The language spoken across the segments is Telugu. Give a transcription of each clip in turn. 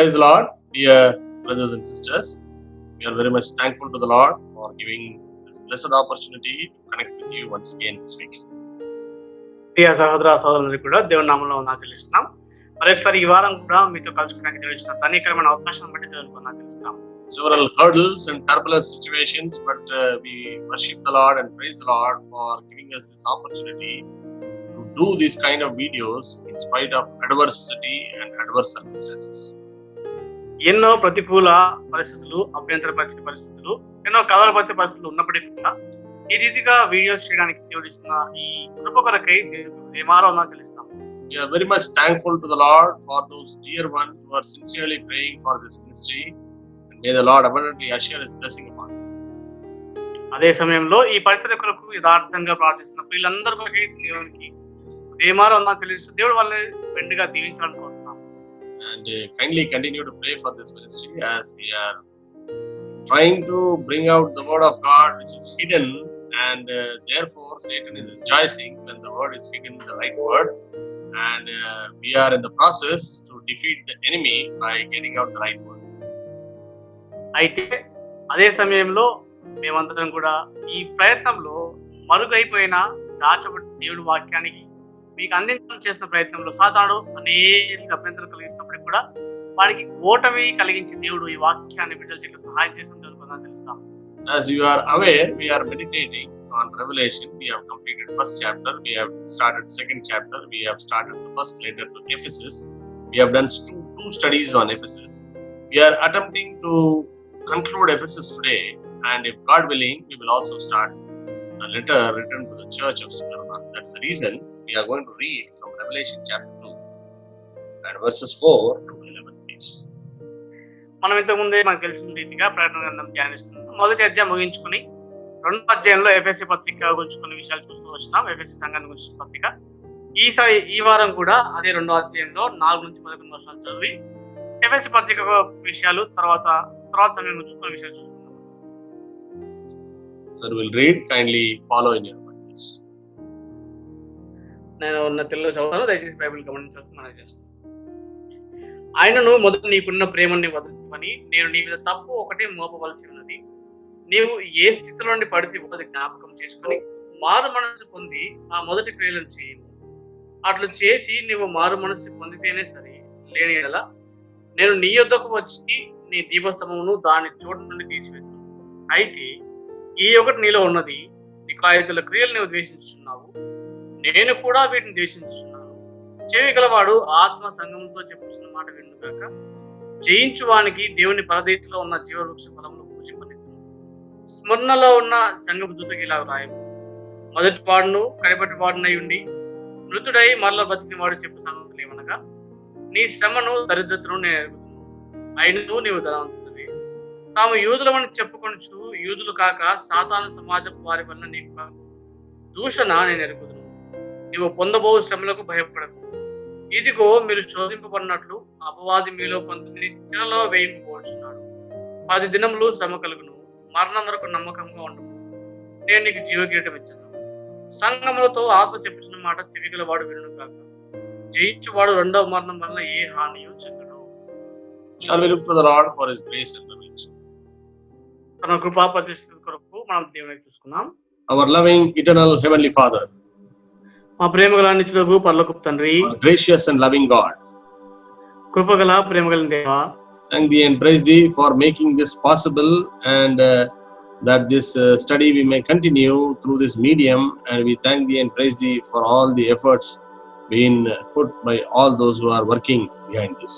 Praise the Lord, dear brothers and sisters. We are very much thankful to the Lord for giving this blessed opportunity to connect with you once again this week. ప్రియ సహోదర సహోదరులందరికీ కూడా దేవుని నామంలో వందనాలు చెల్లిస్తున్నాం. మరొకసారి ఈ వారం కూడా మీతో కలుసుకోవడానికి తెలిసిన ధన్యకరమైన అవకాశం బట్టి దేవునికి వందనాలు చెల్లిస్తాం. Several hurdles and turbulent situations, but we worship the Lord and praise the Lord for giving us this opportunity to do these kind of videos in spite of adversity and adverse circumstances. ఎన్నో ప్రతికూల పరిస్థితులు, అభ్యంతరపరిచే పరిస్థితులు, ఎన్నో కలవరపరిచే పరిస్థితులు ఉన్నప్పటికీ కూడా ఈ రీతిగా వీడియోస్ చేయడానికి దేవుడు ఇస్తున్న ఈ కృప కొరకై దేవునికి వందనాలు చెల్లిస్తాం. We are very much thankful to the Lord for those dear ones who are sincerely praying for this ministry, and may the Lord abundantly assure His blessing upon them. అదే సమయంలో ఈ పరిస్థితి కొరకు యథార్థంగా ప్రార్థిస్తున్న వీళ్ళందరి కొరకై దేవునికి వందనాలు చెల్లిస్తూ దేవుడు వాళ్ళని వెండిగా దీవించాలని కోరుతున్నాం. And kindly continue to pray for this ministry as we are trying to bring out the word of God which is hidden, and therefore Satan is rejoicing when the word is hidden, the right word, and we are in the process to defeat the enemy by getting out the right word. అయితే అదే సమయంలో మేమందరం కూడా ఈ ప్రయత్నంలో మరుగైపోయిన దాచబడిన దేవుడి వాక్యానికి మీకు అందించడం చేసిన ప్రయత్నంలో సాతానుడు అనేక అభ్యంతరం కలిగిస్తున్నప్పటికీ కూడా వారికి ఓటమి కలిగించి దేవుడు ఈ వాక్యాన్ని విడుదల చేయడానికి సహాయం చేసిన తెలుస్తాం. As you are aware, we are meditating on Revelation. We have completed first chapter. We have started second chapter. We have started the first letter to Ephesus. We have done two studies on Ephesus. We are attempting to conclude Ephesus today, and if God willing, we will also start a letter written to the church of Smyrna. That's the reason we are going to read from Revelation chapter 2 and verses 4 to 11, please. మనం ఇంతకుముందే మనకు తెలిసిన రీతిగా ప్రకటన గ్రంథం ధ్యానిస్తున్నాం. మొదటి అధ్యాయం ముగించుకుని రెండో అధ్యాయంలో ఎఫెసీ పత్రిక గురించి కొన్ని విషయాలు చూస్తూ వచ్చినాం. ఎఫెసీ సంఘాన్ని గురించి పత్రిక ఈ వారం కూడా అదే రెండో అధ్యాయంలో 4 నుంచి 11 వర్షాలు చదివి ఎఫెసీ పత్రిక విషయాలు తర్వాత సమయం గురించి కొన్ని విషయాలు చూస్తున్నాం. Sir will read, kindly follow in your Bibles. నేను తెలుగులో చదువుతాను, దయచేసి బైబిల్ గమనించాల్సి మనం చేస్తాను. ఆయనను మొదట నీకున్న ప్రేమని వదలని నేను నీ మీద తప్పు ఒకటే మోపవలసి ఉన్నది. నీవు ఏ స్థితిలో నుండి పడితే అది జ్ఞాపకం చేసుకుని మారు మనస్సు పొంది ఆ మొదటి క్రియలను చేయము. అట్లు చేసి నీవు మారు మనస్సు పొందితేనే సరే, లేని ఎలా నేను నీ యొద్దకు వచ్చి నీ దీపస్తంభమును దాని చోటు నుండి తీసివేతును. అయితే ఈ ఒకటి నీలో ఉన్నది, నికాయతుల క్రియలు నీవు ద్వేషించున్నావు, నేను కూడా వీటిని ద్వేషించున్నాను. చెవి గలవాడు ఆత్మ సంఘంతో చెప్పుచున్న మాట వినుగాక. జయించు వానికి దేవుని పరదేశంలో ఉన్న జీవవృక్ష ఫలమును పూజింపలేదు. స్మరణలో ఉన్న సంఘపు దూతకి ఇలా రాయము, మొదటి వాడును కడపటి వాడునై ఉండి మృతుడై మరల బతికిన వాడు చెప్పు సంగతులు ఏమనగా, నీ శ్రమను దరిద్రతను నేను ఎరుగుదును, అయినను నీవు ధనవంతుడివి. తాము యూదులమని చెప్పుకొనుచు యూదులు కాక సాతాను సమాజపు వారి వలన నీకు దూషణ నేను ఎరుగుదును. నీవు పొందబో శ్రమలకు భయపడకు. ఇదిగో మీరు శోధింపబడినట్లు అపవాది మీలో కొంతమంది చెరలో వేయింపబోచున్నాడు. 10 దినములు శ్రమ కలుగును, మరణం వరకు నమ్మకంగా ఉండము, నేను నీకు జీవకిరీటం ఇచ్చాను. సంగములతో ఆత్మ చెప్పుచున్న మాట చెవిగల వాడు వినును కాక. జయించువాడు రెండవ మరణం వల్ల ఏ హానియో చెందును. Shall we look to the Lord for His grace and revelation? తన కృపా పరిస్థితి కొరకు మనం దేవునికి చూసుకున్నాం. Our loving, eternal, heavenly Father, మా ప్రేమగల నిత్యుడగు పరలోకపు తండ్రి, our gracious and loving God, కృపగల ప్రేమగల దేవా, thank Thee and praise Thee for making this possible, and that this study we may continue through this medium, and we thank Thee and praise Thee for all the efforts being put by all those who are working behind this.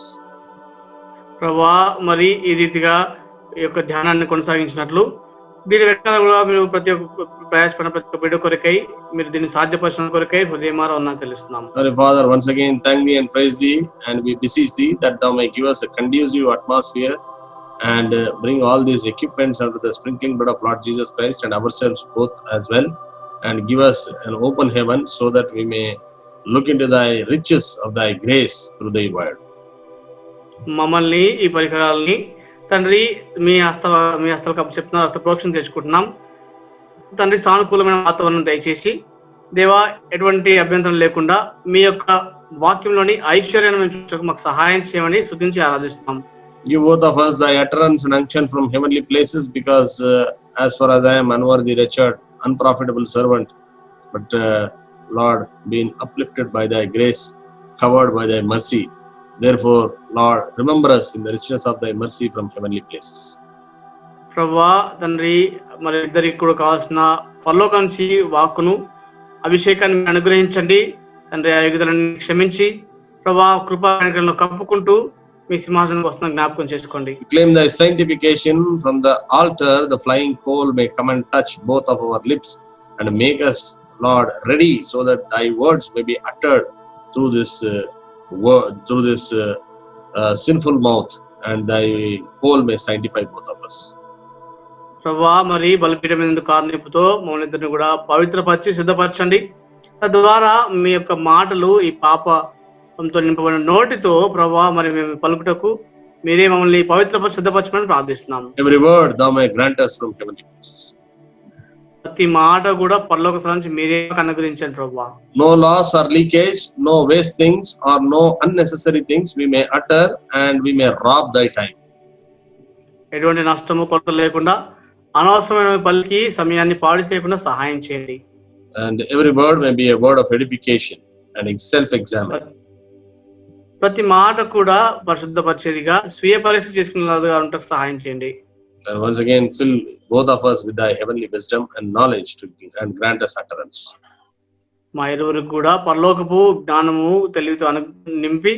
ప్రభా, మరి ఈ రీతిగా ఈ యొక్క ధ్యానాన్ని కొనసాగించినట్లు దీని వెనకాల కూడా మీరు ప్రతి ఒక్క ప్రయాసపడిన ప్రతి ఒక్క బిడ్డ కొరకై మీరు దీన్ని సాధ్యపరచడం కొరకై హృదయమార వందనాలు చెల్లిస్తున్నాం. Father, once again thank Thee and praise Thee, and we beseech Thee that Thou may give us a conducive atmosphere and bring all these equipments under the sprinkling blood of Lord Jesus Christ and ourselves both as well, and give us an open heaven so that we may look into Thy riches of Thy grace through Thy word. మమ్మల్ని ఈ పరికరాలని తండ్రి మీ హస్తాలకు అప్పచెప్తున్నారు, హస్త ప్రోక్షణ తెచ్చుకుంటున్నాం తండ్రి. సానుకూలమైన వాతావరణం దయచేసి దేవా, ఎటువంటి అభ్యంతరం లేకుండా మీ యొక్క వాక్యంలోని ఐశ్వర్యాన్ని మేము చూడటకు మాకు సహాయం చేయమని స్తుతించి ఆరాధిస్తున్నాం. Give both of us thy utterance and unction from heavenly places, because as far as I am unworthy, wretched, unprofitable servant, but Lord, being uplifted by thy grace, covered by thy mercy. Therefore, Lord, remember us in the richness of thy mercy from heavenly places. ప్రభువా తండ్రి, మరి ఇద్దరికి కూడా కావాల్సిన పరలోకం నుంచి వాక్కును అభిషేకాన్ని మీరు అనుగ్రహించండి తండ్రి. ఆ యుగతలను క్షమించి ప్రభా కృపా కనికరంలో కప్పుకుంటూ మీ సింహాసనం వస్తున్న జ్ఞాపకం చేసుకోండి. Claim thy sanctification from the altar. The flying coal may come and touch both of our lips and make us, Lord, ready, so that thy words may be uttered through this sinful mouth, and thy coal may sanctify both of us. ప్రభా మరి బలిపీఠం మీద కారణిపుతో మమ్మల్ని ఇద్దరిని కూడా పవిత్రపరిచి సిద్ధపరచండి. తద్వారా మీ యొక్క మాటలు ఈ పాపంతో నింపబడిన నోటితో ప్రభా మరి మేము పలుకుటకు మీరే మమ్మల్ని పవిత్రపరిచి సిద్ధపరచమని ప్రార్థిస్తున్నాము. Every word thou may grant us from heavenly places. ప్రతి మాట కూడా పరలోక స్థలం నుంచి మీరే అనుగ్రహించండి ప్రభా. No loss or leakage, no waste things or no unnecessary things we may utter, and we may rob thy time. ఎటువంటి నష్టము కొరత లేకుండా అనవసరమైన పలికి సమయాన్ని పాడు చేయకుండా సహాయం చేయండి. And every word may be a word of edification and self-examine. ప్రతి మాట కూడా పరిశుద్ధపరిచేదిగా స్వీయ పరీక్ష చేసుకునేలాగా ఉండటకు సహాయం చేయండి. And once again, fill both of us with thy heavenly wisdom and knowledge and grant us utterance. మా ఇరువురికి కూడా పరలోకపు జ్ఞానము తెలివితో నింపి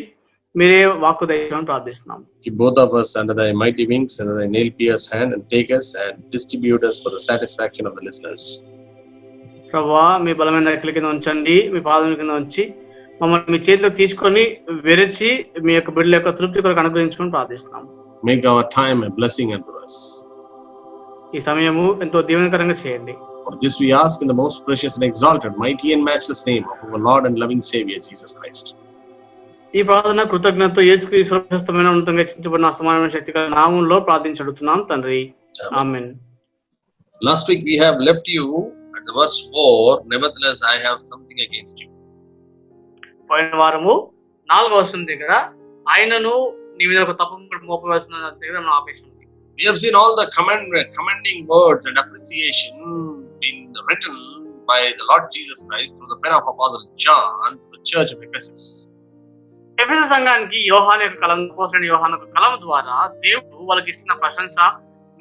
మీరే వాక్కు దయచేయమని ప్రార్థిస్తున్నాం. Keep both of us under thy mighty wings, under thy nail-pierced hand, and take us and distribute us for the satisfaction of the listeners. ప్రభువా మీ బలమైన రెక్కల కింద ఉంచండి, మీ పాదం కింద ఉంచి మమ్మల్ని మీ చేతిలోకి తీసుకొని విరిచి మీ యొక్క బిడ్డల యొక్క తృప్తి కొరకు అనుగ్రహించుకొని ప్రార్థిస్తున్నాం. Make our time a blessing unto us. ఈ సమయము ఎంతో దీవెనకరంగా చేయండి. For this we ask in the most precious and exalted, mighty and matchless name of our Lord and loving Savior Jesus Christ. ఈ ప్రార్థన కృతజ్ఞతతో యేసుక్రీస్తు ప్రశస్తమైన ఉన్నతంగా హెచ్చించబడిన అసమానమైన శక్తి గల నామములో ప్రార్థించుడుతున్నాం తండ్రి. ఆమేన్. Last week we have left you at the verse 4, nevertheless I have something against you. పోయిన వారము 4వ వచనం దగ్గర ఆయనను నీ మీద ఒక తప్పు మోపవలసిన దగ్గర మనం ఆపేసాం. We have seen all the commending words and appreciation being written by the Lord Jesus Christ through the pen of Apostle John to the church of Ephesus. ఎఫెసు సంఘానికి యోహాను యొక్క కలం, అపోస్తలుడైన యోహాను యొక్క కలం ద్వారా దేవుడు వాళ్ళకి ఇచ్చిన ప్రశంస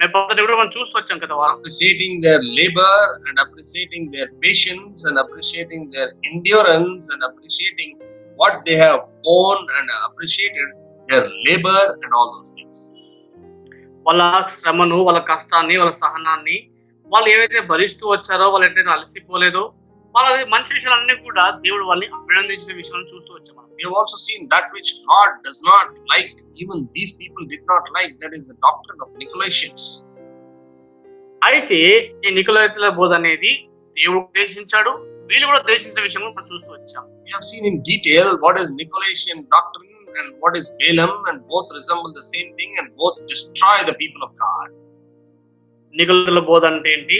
మెప్పటి కూడా మనం చూస్తూ వచ్చాం కదా. Appreciating their labor and appreciating their patience and appreciating their endurance and appreciating what they have borne and appreciated their labor and all those things. వాళ్ళ శ్రమను, వాళ్ళ కష్టాన్ని, వాళ్ళ సహనాన్ని వాళ్ళు ఏవైతే భరిస్తూ వచ్చారో, వాళ్ళు ఎట్లయితే అలసిపోలేదో, వాళ్ళ మంచి విషయాలన్నీ కూడా దేవుడు వాళ్ళని అభినందించిన విషయాలను చూస్తూ వచ్చాం. We have also seen that which God does not like, even these people did not like, that is the doctrine of Nicolaitans. అయితే ఈ నికోలైతుల బోధ అనేది దేవుడు ఉద్దేశించాడు, వీళ్ళు కూడా ఉద్దేశించిన విషయం మనం చూస్తూ వచ్చాం. We have seen in detail what is Nicolaitan doctrine and what is Balaam, and both resemble the same thing and both destroy the people of God. నికోలైతుల బోధ అంటే ఏంటి,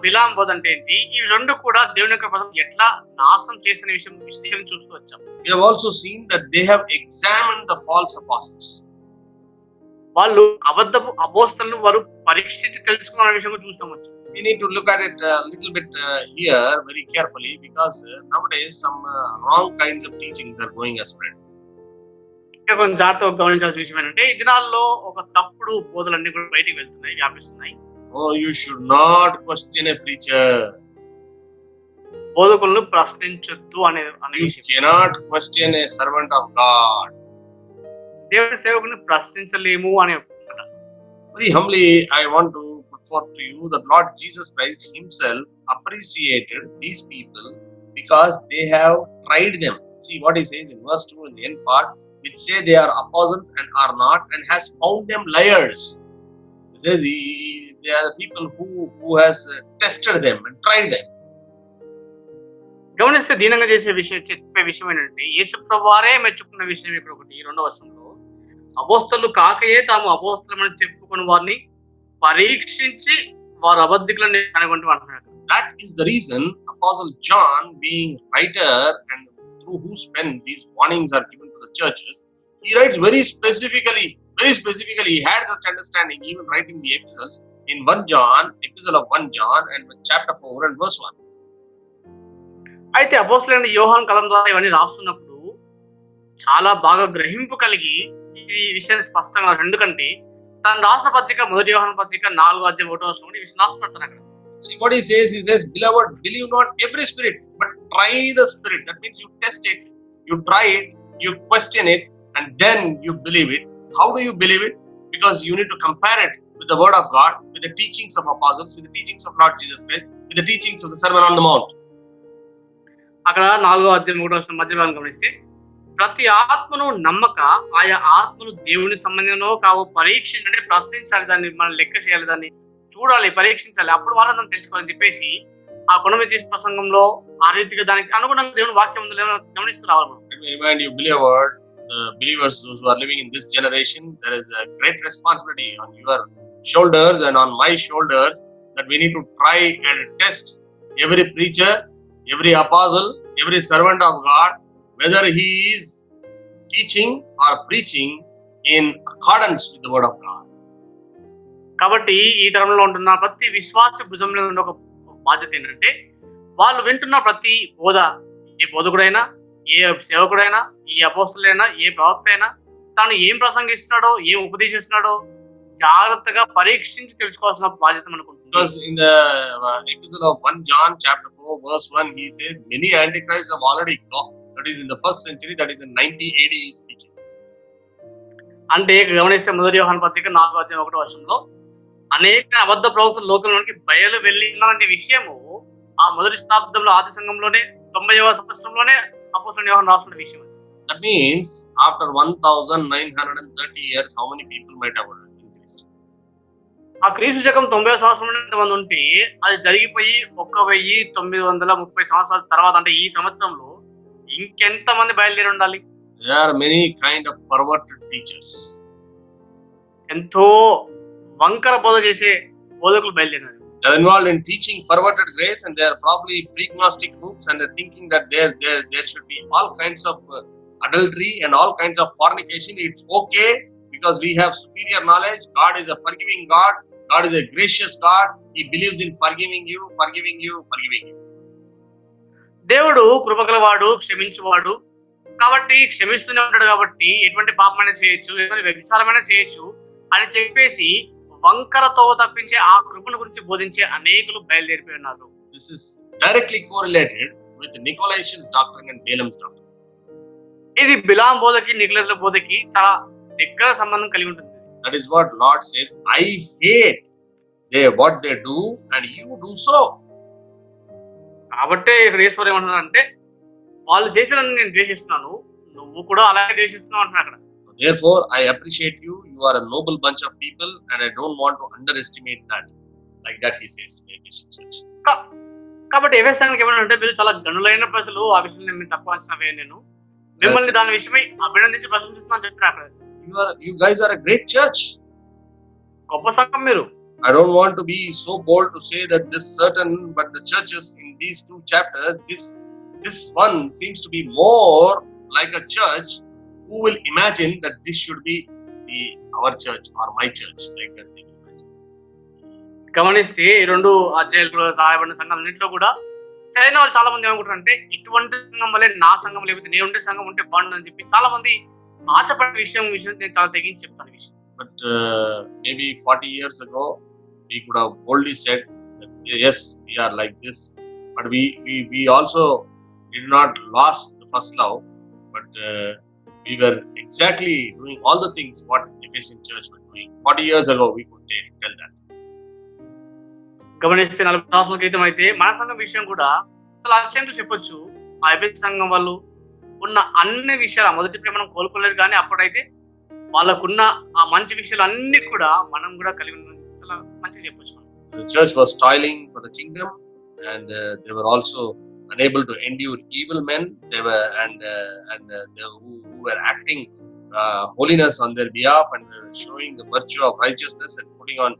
బిలాం బోధ అంటే ఏంటి, ఈ రెండు కూడా దేవుని యొక్క పదం ఎట్లా నాశనం చేసిన విషయం విశ్లేషణ చూస్తూ వచ్చాం. We have also seen that they have examined the false apostles. వాళ్ళు అబద్ధపు అపోస్తలను వారు పరీక్షించి తెలుసుకున్న విషయం చూస్తాం వచ్చాం. We need to look at it a little bit here very carefully, because nowadays some wrong kinds of teachings are going spread. కొంచెం జాగ్రత్తగా గమనించాల్సిన విషయం ఏంటంటే, ఈ దినాల్లో ఒక తప్పుడు బోధలన్నీ కూడా బయటికి వెళ్తున్నాయి, వ్యాపిస్తున్నాయి. Oh, you should not question a preacher. బోధకులను ప్రశ్నించొద్దు అనే You విషయం. cannot question a servant of God. దేవుడి సేవకుని ప్రశ్నించలేము అనే. Very humbly, I want to put forth to you that Lord Jesus Christ himself appreciated these people because they have tried them. See what he says in verse 2 in the end part, which say they are apostles and are not, and has found them liars. He says they are the people who has tested them and tried them. గమనిస్తే దీనంగా చేసే విషయం, చెప్పే విషయం ఏంటంటే, యేసుప్రభువు వారే మెచ్చుకున్న విషయం ఇక్కడ ఒకటి. 2వ వచనంలో అపోస్తలు కాకయే తాము అపోస్తలమని చెప్పుకుని వారిని పరీక్షించి వారు అబద్ధికులని కనుగొంటూ అంటున్నాడు. That is the reason Apostle John, being writer and through whose pen these warnings are given to the churches, he writes very specifically, he had such understanding even writing the epistles in 1 John, epistle of 1 John and chapter 4 and verse 1. అయితే అపోస్తలుడైన యోహాను కలం ద్వారా ఇవన్నీ రాస్తున్నప్పుడు చాలా బాగా గ్రహింపు కలిగి ఈ విషయం స్పష్టంగా ఎందుకంటే తను రాసిన పత్రిక మొదటి యోహాను పత్రిక 4:1 ఈ విషయం రాస్తున్నట్టు అక్కడ. See what he says, beloved, believe not every spirit, but try the spirit. That means you test it, you try it, you question it, and then you believe it. How do you believe it? Because you need to compare it with the word of God, with the teachings of apostles, with the teachings of Lord Jesus Christ, with the teachings of the Sermon on the Mount. అక్కడ 4:1 మధ్య భాగం గమనిస్తే ప్రతి ఆత్మను నమ్మక ఆయా ఆత్మలు దేవుని సంబంధంలో కావు పరీక్షించండి, ప్రశ్నించాలి, దాన్ని మనం లెక్క చేయాలి, దాన్ని చూడాలి, పరీక్షించాలి, అప్పుడు వాళ్ళని తెలుసుకోవాలని చెప్పేసి ఆ కొనమి చేసే ప్రసంగంలో ఆ రీతిగా దానికి అనుగుణంగా దేవుని వాక్యం ఉందో లేదో గమనిస్తూ రావాలి. Let me remind you, the believers, those who are living in this generation, there is a great responsibility on your shoulders and on my shoulders that we need to try and test every preacher, every apostle, every servant of God, whether he is teaching or preaching in accordance with the word of God. కాబట్టి ఈ తరంలో ఉంటున్న ప్రతి విశ్వాస భుజంలో ఉన్న ఒక బాధ్యత ఏంటంటే వాళ్ళు వింటున్న ప్రతి బోధ, ఏ బోధకుడైనా, ఏ సేవకుడైనా, ఏ అపోస్తలుడైనా, ఏ ప్రవక్త అయినా తాను ఏం ప్రసంగిస్తున్నాడో, ఏం ఉపదేశిస్తున్నాడో జాగ్రత్తగా పరీక్షించి తెలుసుకోవాల్సిన బాధ్యత మనకుంటుంది. Because in the epistle of 1 John chapter 4 verse 1 he says many antichrists have already gone. That is in the first century, that is in 90 AD he is speaking. అంటే గమనిస్తే మొదటి యోహాను పత్రిక 4:1 అనేక అబద్ధ ప్రవక్తలు లోకంలోనికి బయలు వెళ్ళినారనే విషయము ఆ మొదటి శతాబ్దంలో ఆది సంఘంలోనే 90వ సంవత్సరంలోనే అపోస్తలుడైన యోహాను రాసిన విషయం. That means after 1930 years how many people might have increased? ఆ క్రీస్తు శకం 90వ సంవత్సరంలో ఎంతమంది ఉంటే అది జరిగిపోయి 1930 సంవత్సరాల తర్వాత అంటే ఈ సంవత్సరంలో ఇంకెంత మంది బయలుదేరి ఉండాలి? There are many kind of perverted teachers. ఎంతో వంకర బోధ చేసే బోధకులు బయలుదేరారు. They are involved in teaching perverted grace, and they are probably pre-gnostic groups, and they are thinking that there should be all kinds of adultery and all kinds of fornication. It's okay because we have superior knowledge. God is a forgiving God. God is a gracious God. He believes in forgiving you. దేవుడు కృపగలవాడు, క్షమించువాడు కాబట్టి క్షమిస్తూనే ఉంటాడు కాబట్టి ఎటువంటి పాపమైనా చేయొచ్చు, ఎటువంటి వ్యభిచారమైనా చేయొచ్చు అని చెప్పేసి వంకరతో తప్పించే ఆ కృపను గురించి బోధించే అనేకులు బయలుదేరిపోయి ఉన్నారు. This is directly correlated with Nicolaitans doctrine and Balaam's doctrine. ఇది బిలాం బోధకి, నికోలైట్ల బోధకి చాలా దగ్గర సంబంధం కలిగి ఉంటుంది. That is what Lord says, I hate what they do and you do so. కాబట్టి ఇక్కడ ఈశ్వరు ఏమంటున్నారంటే వాళ్ళు చేసినని నేను ద్వేషిస్తున్నాను, నువ్వు కూడా అలాగే ద్వేషిస్తున్నావు అంటున్నాడు అక్కడ. Therefore, I appreciate you. You are a noble bunch of people, and I don't want to underestimate that. Like that, he says to the Ephesian church. కాబట్టి ఎఫెసీయులకు ఏమంటే మీరు చాలా గనులైన ప్రజలు, ఆ విషయం నేను తక్కువ అంచనా వేయను, నేను మిమ్మల్ని దాని విషయమై అభినందించి ప్రశంసిస్తున్నాను చెప్పినారు. You guys are a great church. గొప్ప సంఘం మీరు. I don't want to be so bold to say that this certain, but the churches in these two chapters, this one seems to be more like a church. Who will imagine that this should be our church or my church, like that they will imagine. గమనిస్తే ఈ రెండు అధ్యాయాలు రాయబడిన సంఘాలన్నింటిలో కూడా చైనా వాళ్ళు చాలా మంది ఏమనుకుంటారంటే ఇటువంటి సంఘం వల్లే నా సంఘం లేకపోతే నేను ఉండే సంఘం ఉంటే బాగుంటుందని చెప్పి చాలా మంది ఆశపడే విషయం నేను చాలా తెగించి చెప్తాను విషయం. But maybe 40 years ago we could have boldly said that yes, we are like this, but we also did not lost the first love, but we were exactly doing all the things what Ephesian church were doing 40 years ago. We could tell that. గమనిస్తే 40 సంవత్సరాల క్రితం అయితే మన సంఘం విషయం కూడా చాలా అతిశయంతో చెప్పొచ్చు. ఆ ఎఫెసీ సంఘం వాళ్ళు ఉన్న అన్ని విషయాలు మొదటి ప్రేమను కోల్పోలేదు, కానీ అప్పుడైతే వాళ్ళకున్న ఆ మంచి విషయాలు అన్ని కూడా మనం కూడా కలిగి ఉన్న చాలా మంచిగా చెప్పొచ్చు. The church was toiling for the kingdom, and they were also unable to endure evil men. They were they who were acting holiness on their behalf and showing the virtue of righteousness and putting on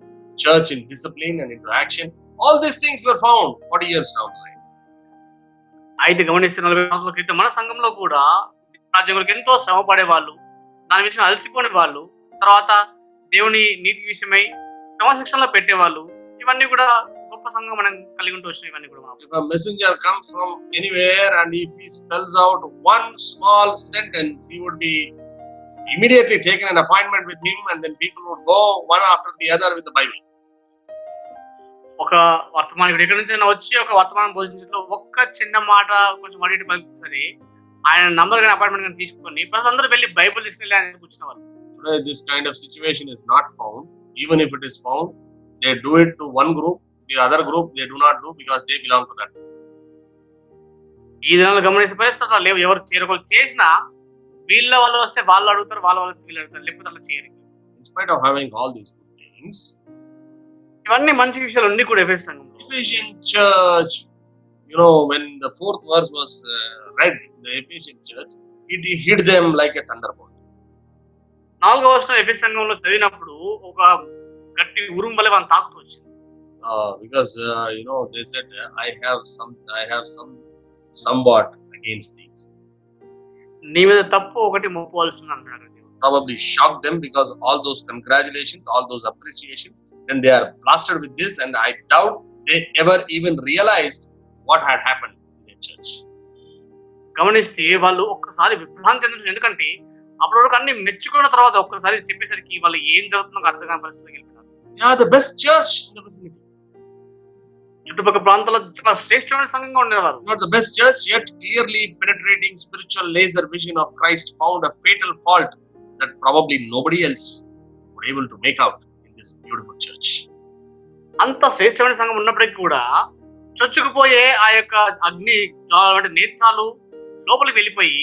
church in discipline and into action. All these things were found 40 years down the line. అయితే గమనిస్తే 40 సంవత్సరాల క్రితం మన సంఘంలో కూడా రాజ్యం కొరకు ఎంతో శ్రమ పడేవాళ్ళు. దాని విషయం అలసిపోని వాళ్ళు. తర్వాత దేవుని నీతి విషయమై క్రమశిక్షణలో పెట్టేవాళ్ళు. ఇవన్నీ కూడా గొప్ప సంఘం మనం కలిగి ఉంటూ వచ్చినాయి ఇవన్నీ కూడా మనం. If a messenger comes from anywhere and if he spells out one small sentence, he would be immediately taken an appointment with him, and then people would go one after the other with the Bible. ఒక వర్తమానికుడు ఎక్కడి నుంచైనా వచ్చి ఒక వర్తమానం బోధించడంలో ఒక్క చిన్న మాట కొంచెం అటు ఇటు పలికితే సరే ఆయన నంబర్ కానీ అపాయింట్మెంట్ కానీ తీసుకొని ప్రజలందరూ వెళ్ళి బైబిల్ తీసుకెళ్ళి ఆయన కూర్చున్న వాళ్ళు. Today, this kind of situation is not found. Even if it is found, they do it to one group, the other group they do not do because they belong to that. ఈ దినాల్లో గమనించే పరిస్థితులు లేవు. ఎవరు చేరుకోలు చేసినా వీళ్ళ వాళ్ళు వస్తే వాళ్ళు అడుగుతారు, వాళ్ళ వాళ్ళు వస్తే వీళ్ళు అడుగుతారు, లేకపోతే అలా చేయరు. In spite of having all these good things, ఇవన్నీ మంచి విషయాలు అన్ని కూడా ఎఫెసు సంఘంలో. Ephesian church, when the fourth verse was read in the Ephesian church, it hit them like a thunderbolt. 4వ వచనం ఎఫెసు సంఘంలో చదివినప్పుడు ఒక గట్టి ఉరుము వలె వాళ్ళని తాకుతూ వచ్చింది. Because they said, I have somewhat against thee. నీ మీద తప్పు ఒకటి మోపవలసింది అంటున్నాడు. Probably shocked them because all those congratulations, all those appreciations, then they are blasted with this, and I doubt they ever even realized what had happened in their church. గమనిస్తే వాళ్ళు ఒక్కసారి విభ్రాంతి చెందుతుంది. ఎందుకంటే అప్పటి వరకు అన్ని మెచ్చుకున్న తర్వాత ఒక్కసారి చెప్పేసరికి వాళ్ళు ఏం జరుగుతుందో అర్థం కాని పరిస్థితికి వెళ్ళిపోతారు. They are the best church in the vicinity. చుట్టుపక్కల ప్రాంతాల్లో చాలా శ్రేష్టమైన సంఘంగా ఉండేవారు. Not the best church, yet clearly penetrating spiritual laser vision of Christ found a fatal fault that probably nobody else were able to make out in this beautiful church. అంత శ్రేష్టమైన సంఘం ఉన్నప్పటికీ కూడా చొచ్చుకుపోయే ఆ యొక్క అగ్ని జ్వాలల నేత్రాలు లోపలికి వెళ్ళిపోయి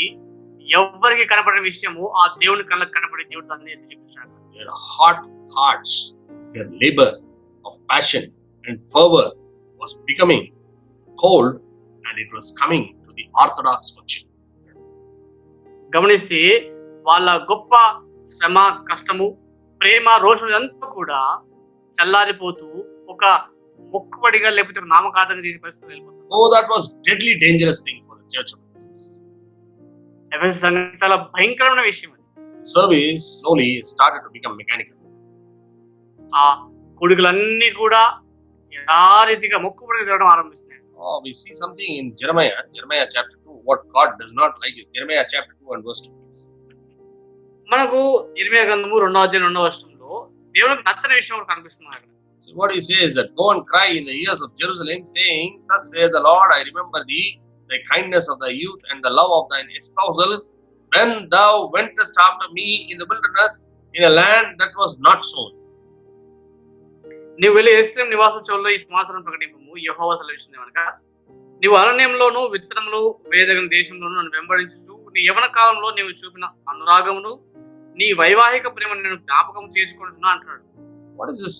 ఎవరికి కనపడిన విషయము ఆ దేవుని కళ్ళకు కనపడే దేవుడు అన్ని చూపించాడు. Their hot hearts, their labor of passion and fervor was becoming cold, and it was coming to the orthodox function. గమనిస్తే వాళ్ళ గొప్ప శ్రమ, కష్టము, ప్రేమ, రోషం అంతా కూడా చల్లారిపోతూ ఒక మొక్కుబడిగా లేకపోతే ఒక నామకార్థంగా చేసే పరిస్థితి వెళ్ళిపోతుంది. Oh, that was deadly dangerous thing for the church of Ephesus. ఎఫెసు సంఘం చాలా భయంకరమైన విషయం. Service slowly started to become mechanical. ఆ కొడుకులన్నీ కూడా యథారీతిగా మొక్కుబడిగా జరగడం ఆరంభిస్తున్నాయి. Oh, we see something in Jeremiah chapter 2. What God does not like is Jeremiah chapter 2 and verse 2. మనకు ఇర్మియా గ్రంథము 2వ అధ్యాయం 2వ వచనంలో దేవునికి నచ్చని విషయం ఒకటి కనిపిస్తుంది. So what he says is that go and cry in the ears of Jerusalem, saying, Thus saith the Lord, I remember thee, the kindness of thy youth and the love of thine espousal, when thou wentest after me in the wilderness, in a land that was not sown. నీవు వెళ్ళి యెరూషలేము నివాస చెవుల్లో ఈ సమాచారం ప్రకటింపము, యెహోవా సెలవిస్తుంది కనుక నీవు అరణ్యంలోను విత్తనములు వేదగిన దేశంలోను నన్ను వెంబడించుచు నీ యవన కాలంలో నీవు చూపిన అనురాగమును నీ వైవాహిక ప్రేమను నేను జ్ఞాపకం చేసుకుంటున్నా అంటున్నాడు. What does this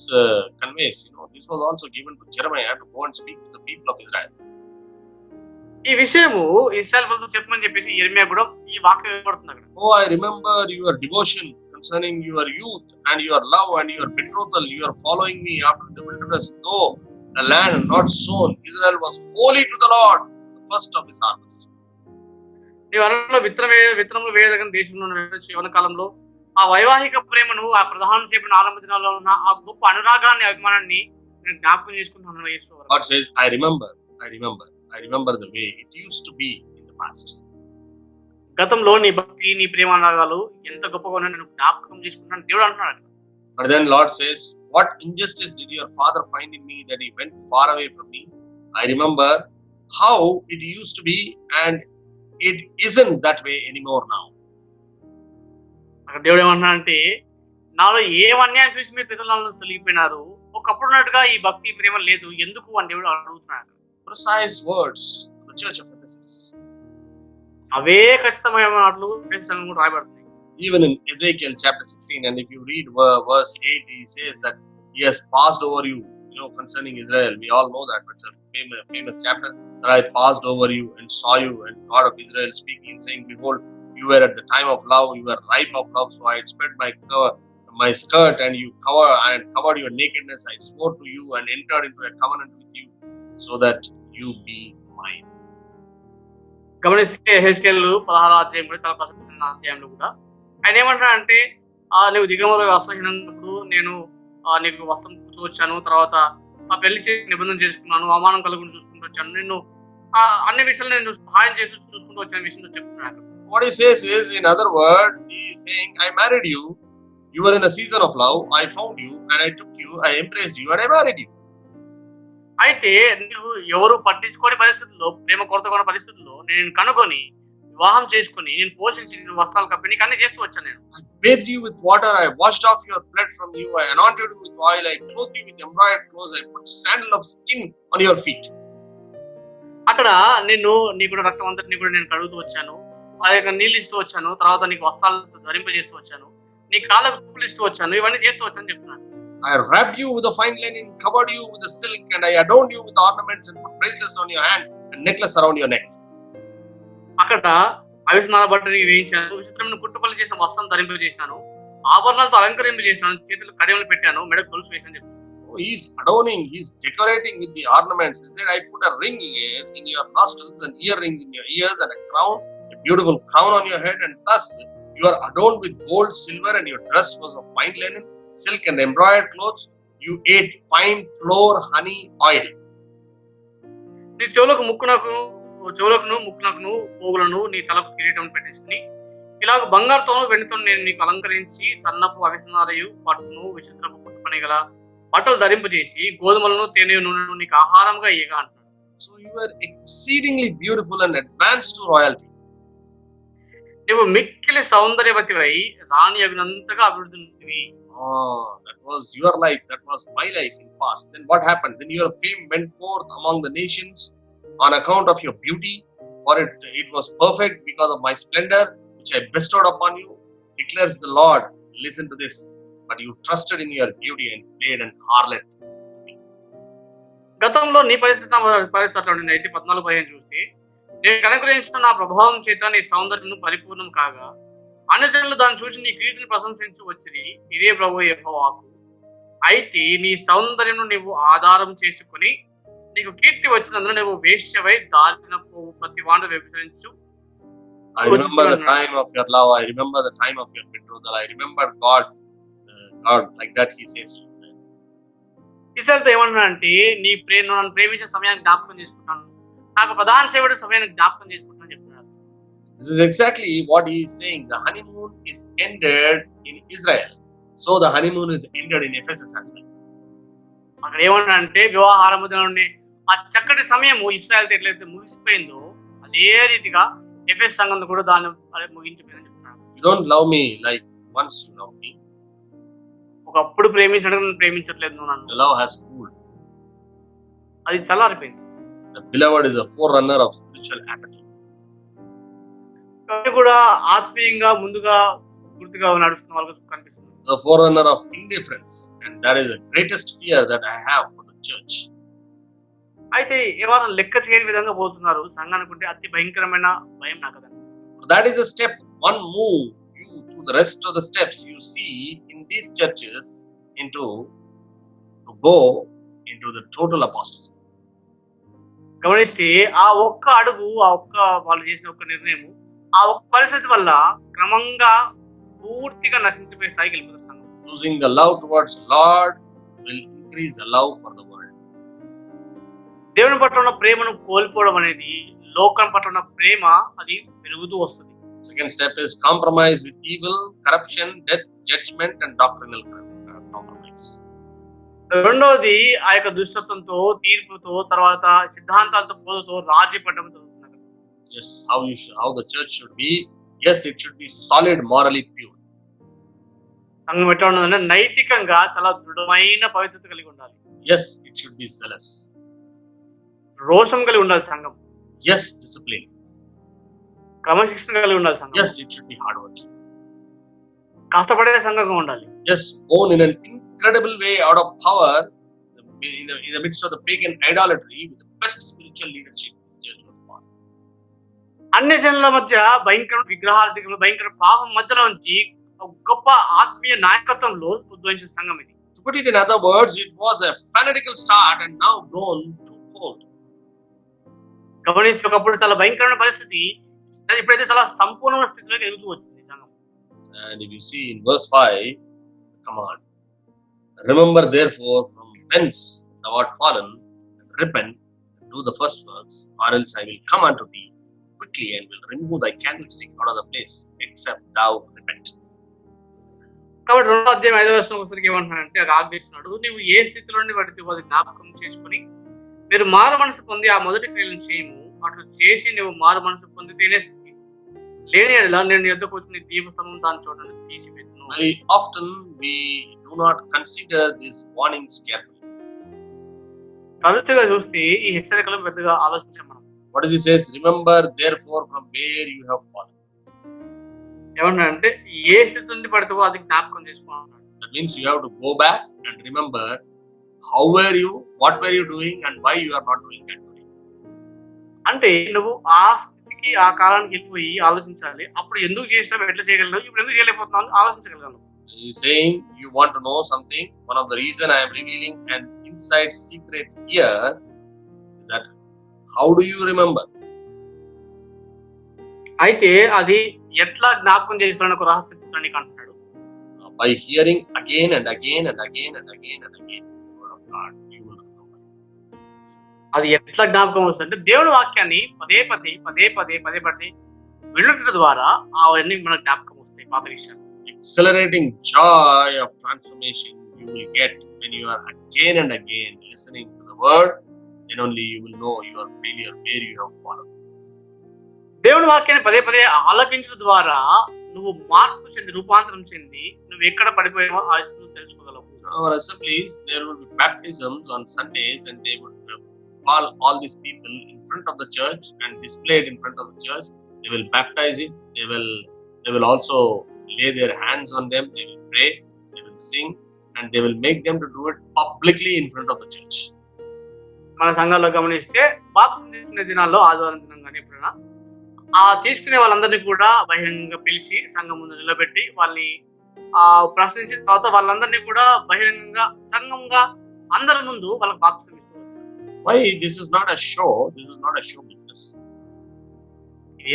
conveys? This was also given to Jeremiah to go and speak to the people of Israel. ఈ విషయము ఇశ్రాయేలు ప్రజలకు చెప్పమని చెప్పేసి యెర్మియా కూడా ఈ వాక్యం వినబడుతుంది అక్కడ. Oh, I remember your devotion concerning your youth and your love and your betrothal. You are following me after the wilderness, though a land not sown. Israel was holy to the Lord, the first of his harvest. నీవు అరణ్యంలో విత్తనములు వేయదగిన దేశంలో యవన కాలంలో ఆ వైవాహిక ప్రేమను ఆ ప్రధాన చేపడిన ఆరంభ దినాల్లో ఉన్న ఆ గొప్ప అనురాగాన్ని, అభిమానాన్ని నేను జ్ఞాపకం చేసుకుంటున్నాను. God says, I remember the way it used to be in the past. గతంలో నీ భక్తి, నీ ప్రేమ అనురాగాలు ఎంత గొప్పగా ఉన్నాయో నేను జ్ఞాపకం చేసుకుంటున్నాను దేవుడు అంటున్నాడు. But then Lord says, what injustice did your father find in me that he went far away from me? I remember how it used to be, and it isn't that way anymore now. అక్కడ దేవుడు ఏమన్నా అంటే నాలో ఏం అన్యాయం చూసి మీ పితరులను తొలగిపోయినారు, ఒకప్పుడు ఉన్నట్టుగా ఈ భక్తి ప్రేమ లేదు, ఎందుకు అని దేవుడు అడుగుతున్నాడు. Precise words to the church of Ephesus. అవే ఖచ్చితమైన మాటలు సంఘంలో రాయబడుతున్నాయి. Even in Ezekiel chapter 16, and if you read verse 8, he says that he has passed over you, concerning Israel. We all know that, but it's a famous chapter, that I passed over you and saw you, and God of Israel speaking, saying, Behold, you were at the time of love, you were ripe of love, so I spread my skirt and you covered your nakedness. I swore to you and entered into a covenant with you, so that you be mine. గమనిస్తే హెచ్కేల్ 16 అధ్యాయం కూడా చాలా ప్రసిద్ధమైన అధ్యాయంలో కూడా ఆయన ఏమంటాడంటే నువ్వు దిగంబరు వస్త్రహీనప్పుడు నేను నీకు వస్త్రం కుడుతూ వచ్చాను, తర్వాత పెళ్లి చేసి నిబంధన చేసుకున్నాను, అవమానం కలుగుని చూసుకుంటూ వచ్చాను, నిన్ను అన్ని విషయాలు నేను సహాయం చేసి చూసుకుంటూ వచ్చిన విషయంలో చెప్తున్నాను. What he says is, in other words, he is saying, I married you. You were in a season of love. I found you and I took you. I embraced you and I married you. అయితే నువ్వు ఎవరు పట్టించుకోని పరిస్థితుల్లో, ప్రేమ కొరత కొన్న పరిస్థితుల్లో నేను కనుగొని వివాహం చేసుకుని నేను పోషించి నేను వస్త్రాలు కప్పి నీకు అన్ని చేస్తూ వచ్చాను. నేను I bathed you with water. I washed off your blood from you. I anointed you with oil. I clothed you with embroidered clothes. I put sandal of skin on your feet. అక్కడ నిన్ను నీ కూడా రక్తం అంతటిని కూడా నేను కడుగుతూ వచ్చాను, ఆ యొక్క నీళ్ళు ఇస్తూ వచ్చాను, తర్వాత నీకు వస్త్రాలు ధరింపజేస్తూ వచ్చాను, నీ కాళ్ళకు తుప్పులు ఇస్తూ వచ్చాను, ఇవన్నీ చేస్తూ వచ్చాను చెప్తున్నాను. I wrapped you with a fine linen, covered you with a silk, and I adorned you with ornaments and put bracelets on your hand and necklace around your neck. అక్కడ అవిసనాల బట్టని వేయించాను, విచిత్రమైన కుట్టుపల్లి చేసిన వస్త్రం ధరింపజేసినాను, ఆభరణాలతో అలంకరింపజేసినాను, చేతులు కడియలు పెట్టాను, మెడకు గొలుసు వేసాను చెప్పాను. Oh, he's adorning, he's decorating with the ornaments. He said, I put a ring in your nostrils and earrings in your ears and a crown, a beautiful crown on your head, and thus you are adorned with gold, silver, and your dress was of fine linen, silk, and embroidered clothes. You ate fine flour, honey, oil. నీ చెవులకును ముక్కునకును పోగులను నీ తలకు కిరీటం పెట్టించుకుని ఇలాగ బంగారుతోనూ వెండితోనూ నేను నీకు అలంకరించి సన్నపు అవిసనారయు పట్టును విచిత్రపు పుట్టుపని గల బట్టలు ధరింపజేసి గోధుమలను తేనె నూనెను నీకు ఆహారంగా ఇయ్యగా అంటాడు. So you were exceedingly beautiful and advanced to royalty. నువ్వు మిక్కిలి సౌందర్యవతివై రాణి అవినంతగా అభివృద్ధి నొందివి. Oh, that was your life. That was my life in past. Then what happened? Then your fame went forth among the nations on account of your beauty. For it was perfect because of my splendor, which I bestowed upon you, declares the Lord. Listen to this. But you trusted in your beauty and played an harlot. గతంలో నీ పరిస్థితి అట్లా ఉండింది. అయితే 14:15 చూస్తే నేను అనుగ్రహించిన నా ప్రభావం చేత నీ సౌందర్యం పరిపూర్ణం కాగా అన్యజనులు దాన్ని చూసి నీ కీర్తిని ప్రశంసించు వచ్చిరి. ఇదే ప్రభువు యెహోవాకు. అయితే నీ సౌందర్యం నువ్వు ఆధారం చేసుకుని నీకు కీర్తి వచ్చినందున నువ్వు వేశ్యవై దారిన పోవు ప్రతి వాడు వ్యభిచరించు. I remember the time of your love. I remember the time of your betrothal. I remember God, like that he says to Israel. ఇశ్రాయేలుతో ఏమన్నా అంటే నన్ను ప్రేమించే సమయాన్ని జ్ఞాపకం చేసుకుంటాను, నాకు ప్రధాన సేవకుడి సమయాన్ని జ్ఞాపకం చేసుకుంటాను చెప్తున్నారు. This is exactly what he is saying. The honeymoon is ended in Israel. So the honeymoon is ended in Ephesus as well. అక్కడ ఏమన్నా అంటే వివాహ ఆరంభంలో ఉండే ఆ చక్కటి సమయము ఇశ్రాయేలుతో ఎట్లయితే ముగిసిపోయిందో అదే రీతిగా ఎఫెసు సంఘంలో కూడా దాన్ని ముగించిపోయిందని చెప్తున్నాడు. You don't love me like once you love me. ఒకప్పుడు ప్రేమించడం ప్రేమించట్లేదు నువ్వు నన్ను. The love has cooled. అది చల్లారిపోయింది. The beloved is a forerunner of spiritual apathy. కాబట్టి కూడా ఆత్మీయంగా ముందుగా పూర్తిగా నడుస్తున్న వాళ్ళకి కనిపిస్తుంది. The forerunner of indifference, and that is the greatest fear that I have for the church. అయితే ఎవరు లెక్క చేయని విధంగా పోతున్నారు సంఘానికి ఉంటే అతి భయంకరమైన భయం నాకు అదండి. That is a step, one move you through the rest of the steps you see in these churches to go into the total apostasy. గమనిస్తే ఆ ఒక్క అడుగు, ఆ ఒక్క వాళ్ళు చేసిన ఒక్క నిర్ణయం, ఆ ఒక్క పరిస్థితి వల్ల క్రమంగా పూర్తిగా నశించిపోయే స్థాయికి వెళ్ళిపోతారు సంఘం. Losing the love towards Lord will increase the love for the world. దేవుని పట్ల ఉన్న ప్రేమను కోల్పోవడం అనేది లోకం పట్ల ఉన్న ప్రేమ అది పెరుగుతూ వస్తుంది. Second step is compromise with evil, corruption, death, judgment, and doctrinal compromise. రెండోది ఆ యొక్క దుష్టత్వంతో, తీర్పుతో, తర్వాత సిద్ధాంతాలతో, బోధతో రాజీ పడడం జరుగుతుంది. Yes, how the church should be. Yes, it should be solid, morally pure. సంఘం ఎట్లా ఉన్నదంటే నైతికంగా చాలా దృఢమైన పవిత్రత కలిగి ఉండాలి. Yes, it should be zealous. రోషం కలిగి ఉండాలి సంఘం. Yes, discipline. క్రమశిక్షణ కలిగి ఉండాలి సంఘం. Yes, it should be hardworking. కష్టపడే సంఘంగా ఉండాలి. Yes, born in an incredible way out of power in the midst of the pagan idolatry with the best spiritual leadership this church was born. అన్ని జనుల మధ్య భయంకర విగ్రహాల భయంకర పాపం మధ్యలో నుంచి గొప్ప ఆత్మీయ నాయకత్వంలో ఉద్భవించిన సంఘం ఇది. To put it in other words, it was a fanatical start and now grown to cold. గమనిస్తే ఒకప్పుడు చాలా భయంకరమైన పరిస్థితి. అది ఇప్పుడైతే చాలా సంపూర్ణమైన స్థితిలోకి ఎదుగుతూ వచ్చింది సంఘం. And if you see in verse 5, command, remember therefore from whence thou art fallen, and repent, and do the first works, or else I will come unto thee quickly, and will remove thy candlestick out of the place, except thou repent. కాబట్టి 2వ అధ్యాయం 5వ వచనం ఒకసారికి ఏమంటున్నాడంటే అది ఆజ్ఞిస్తున్నాడు. నీవు ఏ స్థితిలో నుండి పడితే అది జ్ఞాపకం చేసుకొని మీరు మారు మనసు పొంది ఆ మొదటి క్రియలను చేయము. అట్లు చేసి నువ్వు మారు మనసు పొందితేనే స్థితి. లేని యెడల నేను నీ యొద్దకు వచ్చి నీ దీపస్తంభం దాని చోట నుండి తీసివేతును. Very often we do not consider these warnings carefully. తరచుగా చూస్తే ఈ హెచ్చరికలు పెద్దగా ఆలోచించాం మనం. What does he says? Remember therefore from where you have fallen. ఏమన్నాడంటే ఏ స్థితి నుండి పడితే అది జ్ఞాపకం చేసుకోవాలి. That means you have to go back and remember how were you, what were you doing, and why you are not doing that today. అంటే నువ్వు ఆ స్థితికి ఆ కాలానికి వెళ్ళిపోయి ఆలోచించాలి. అప్పుడు ఎందుకు చేసినావు, ఎట్లా చేయగలను, ఇప్పుడు ఎందుకు చేయలేకపోతున్నావు ఆలోచించగలను. He is saying you want to know something. One of the reason I am revealing an inside secret here is that how do you remember? అయితే అది ఎట్లా జ్ఞాపకం చేసుకోవాలని ఒక రహస్యం నీకు అంటున్నాడు. By hearing again and again and again and again and again the word of God, you will remember. అది ఎట్లా జ్ఞాపకం వస్తుందంటే దేవుని వాక్యాన్ని పదే పదే వినడం ద్వారా అవన్నీ మనకు జ్ఞాపకం వస్తాయి పాత విషయాలు. Accelerating joy of transformation you will get when you are again and again listening to the word. Then only you will know your failure, where you have fallen. దేవుని వాక్యాన్ని పదే ఆలకించడం ద్వారా నువ్వు మార్పు చెంది రూపాంతరం చెంది నువ్వు ఎక్కడ పడిపోయావో ఆ స్థితిని తెలుసుకోగలవు. In our assemblies there will be baptisms on Sundays, and they would call all these people in front of the church and display it in front of the church. They will baptize it. They will also lay their hands on them. They will pray. They will sing, and they will make them to do it publicly in front of the church. మన సంఘాల్లో గమనిస్తే బాప్తిసం తీసుకునే దినాల్లో ఆదివారం దినం కానీ ఎప్పుడైనా ఆ తీసుకునే వాళ్ళందరినీ కూడా బహిరంగంగా పిలిచి సంఘం ముందు నిలబెట్టి వాళ్ళని ప్రశ్నించిన తర్వాత వాళ్ళందరినీ కూడా బహిరంగంగా సంఘంగా అందరి ముందు వాళ్ళకి బాప్తిసం ఇస్తూ వచ్చారు. Why? This is not a show. This is not a show business.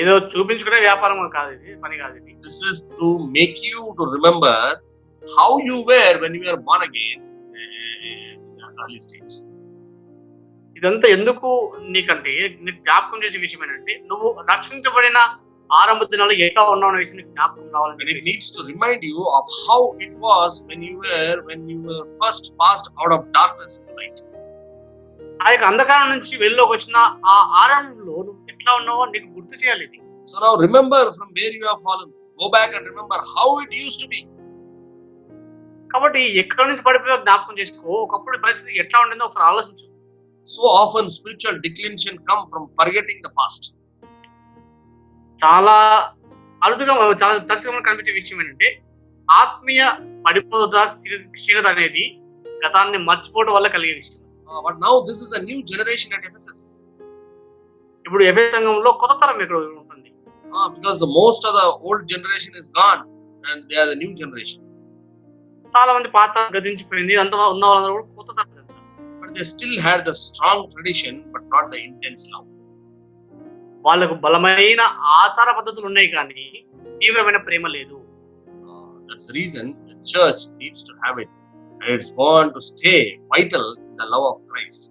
ఏదో చూపించుకునే వ్యాపారం కాదు ఇది, పని కాదు ఇది. This is to make you to remember how you were when you were born again in the early stage. ఇదంతా ఎందుకు నీకంటే నీకు జ్ఞాపకం చేసే విషయం ఏంటంటే నువ్వు రక్షించబడిన ఆరంభ దినాల్లో ఎట్లా ఉన్నావు అనే విషయం నీకు జ్ఞాపకం రావాలని. And it needs to remind you of how it was when you were first passed out of darkness into light. ఆ యొక్క అంధకారం నుంచి వెలుగులోకి వచ్చిన ఆ ఆరంభంలో నువ్వు ఎట్లా ఉన్నావో నీకు గుర్తు చేయాలి ఇది. So now remember from where you have fallen. Go back and remember how it used to be. కాబట్టి ఎక్కడి నుంచి పడిపోయో జ్ఞాపకం చేసుకో. ఒకప్పుడు పరిస్థితి ఎట్లా ఉండిందో ఒకసారి ఆలోచించు. So often spiritual declension come from forgetting the past. చాలా అరుదుగా చాలా తరచుగా కనిపించే విషయం ఏంటంటే ఆత్మీయ పడిపోత క్షీణత అనేది గతాన్ని మర్చిపోవడం వల్ల కలిగే విషయం. But now this is a new generation at Ephesus. ఇప్పుడు ఎఫెసు సంఘంలో కొత్త తరం ఇక్కడ ఉంటుంది. Because the most of the old generation is gone and they are the new generation. చాలా మంది పాత గతించిపోయింది, అంత ఉన్న వాళ్ళందరూ కూడా కొత్త తరం. But they still had the strong tradition but not the intense love. వాళ్ళకు బలమైన ఆచార పద్ధతులు ఉన్నాయి కానీ తీవ్రమైన ప్రేమ లేదు. That's the reason the church needs to have it, and it's born to stay vital in the love of Christ.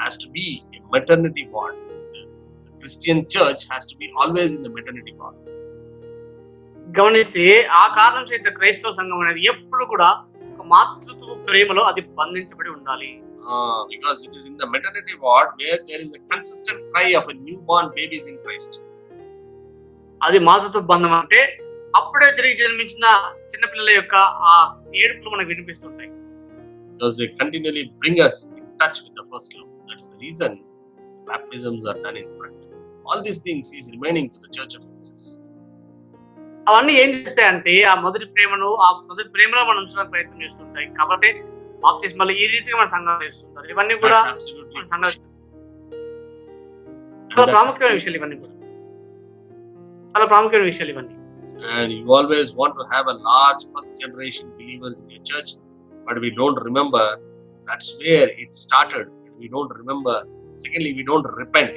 Has to be a maternity bond. The Christian church has to be always in the maternity bond. గమనిస్తే ఆ కారణం చేత క్రైస్తవ సంఘం అనేది ఎప్పుడు కూడా ఒక మాతృత్వ ప్రేమలో అది బంధించబడి ఉండాలి. Because it is in the maternity ward where there is a consistent cry of a newborn babies in Christ. అది మాతృత్వ బంధం అంటే అప్పుడే తిరిగి జన్మించిన చిన్నపిల్లల యొక్క ఆ ఏడుపులు మనకు వినిపిస్తుంటాయి. Because they continually bring us in touch with the first love. That's the reason baptisms are done in front. All these things is remaining to the church of Ephesus. అవన్నీ ఏం చేస్తాయంటే ఆ మొదటి ప్రేమలో మనం ఉంచడానికి ప్రయత్నం చేస్తుంటాయి. కాబట్టి బాప్తిస్మాలు ఈ రీతిగా మన సంఘాలు చేస్తుంటారు. ఇవన్నీ కూడా చాలా ప్రాముఖ్యమైన విషయాలు. ఇవన్నీ కూడా చాలా ప్రాముఖ్యమైన విషయాలు ఇవన్నీ. And you always want to have a large first generation believers in your church, but we don't remember that's where it started. We don't remember. Secondly, we don't repent.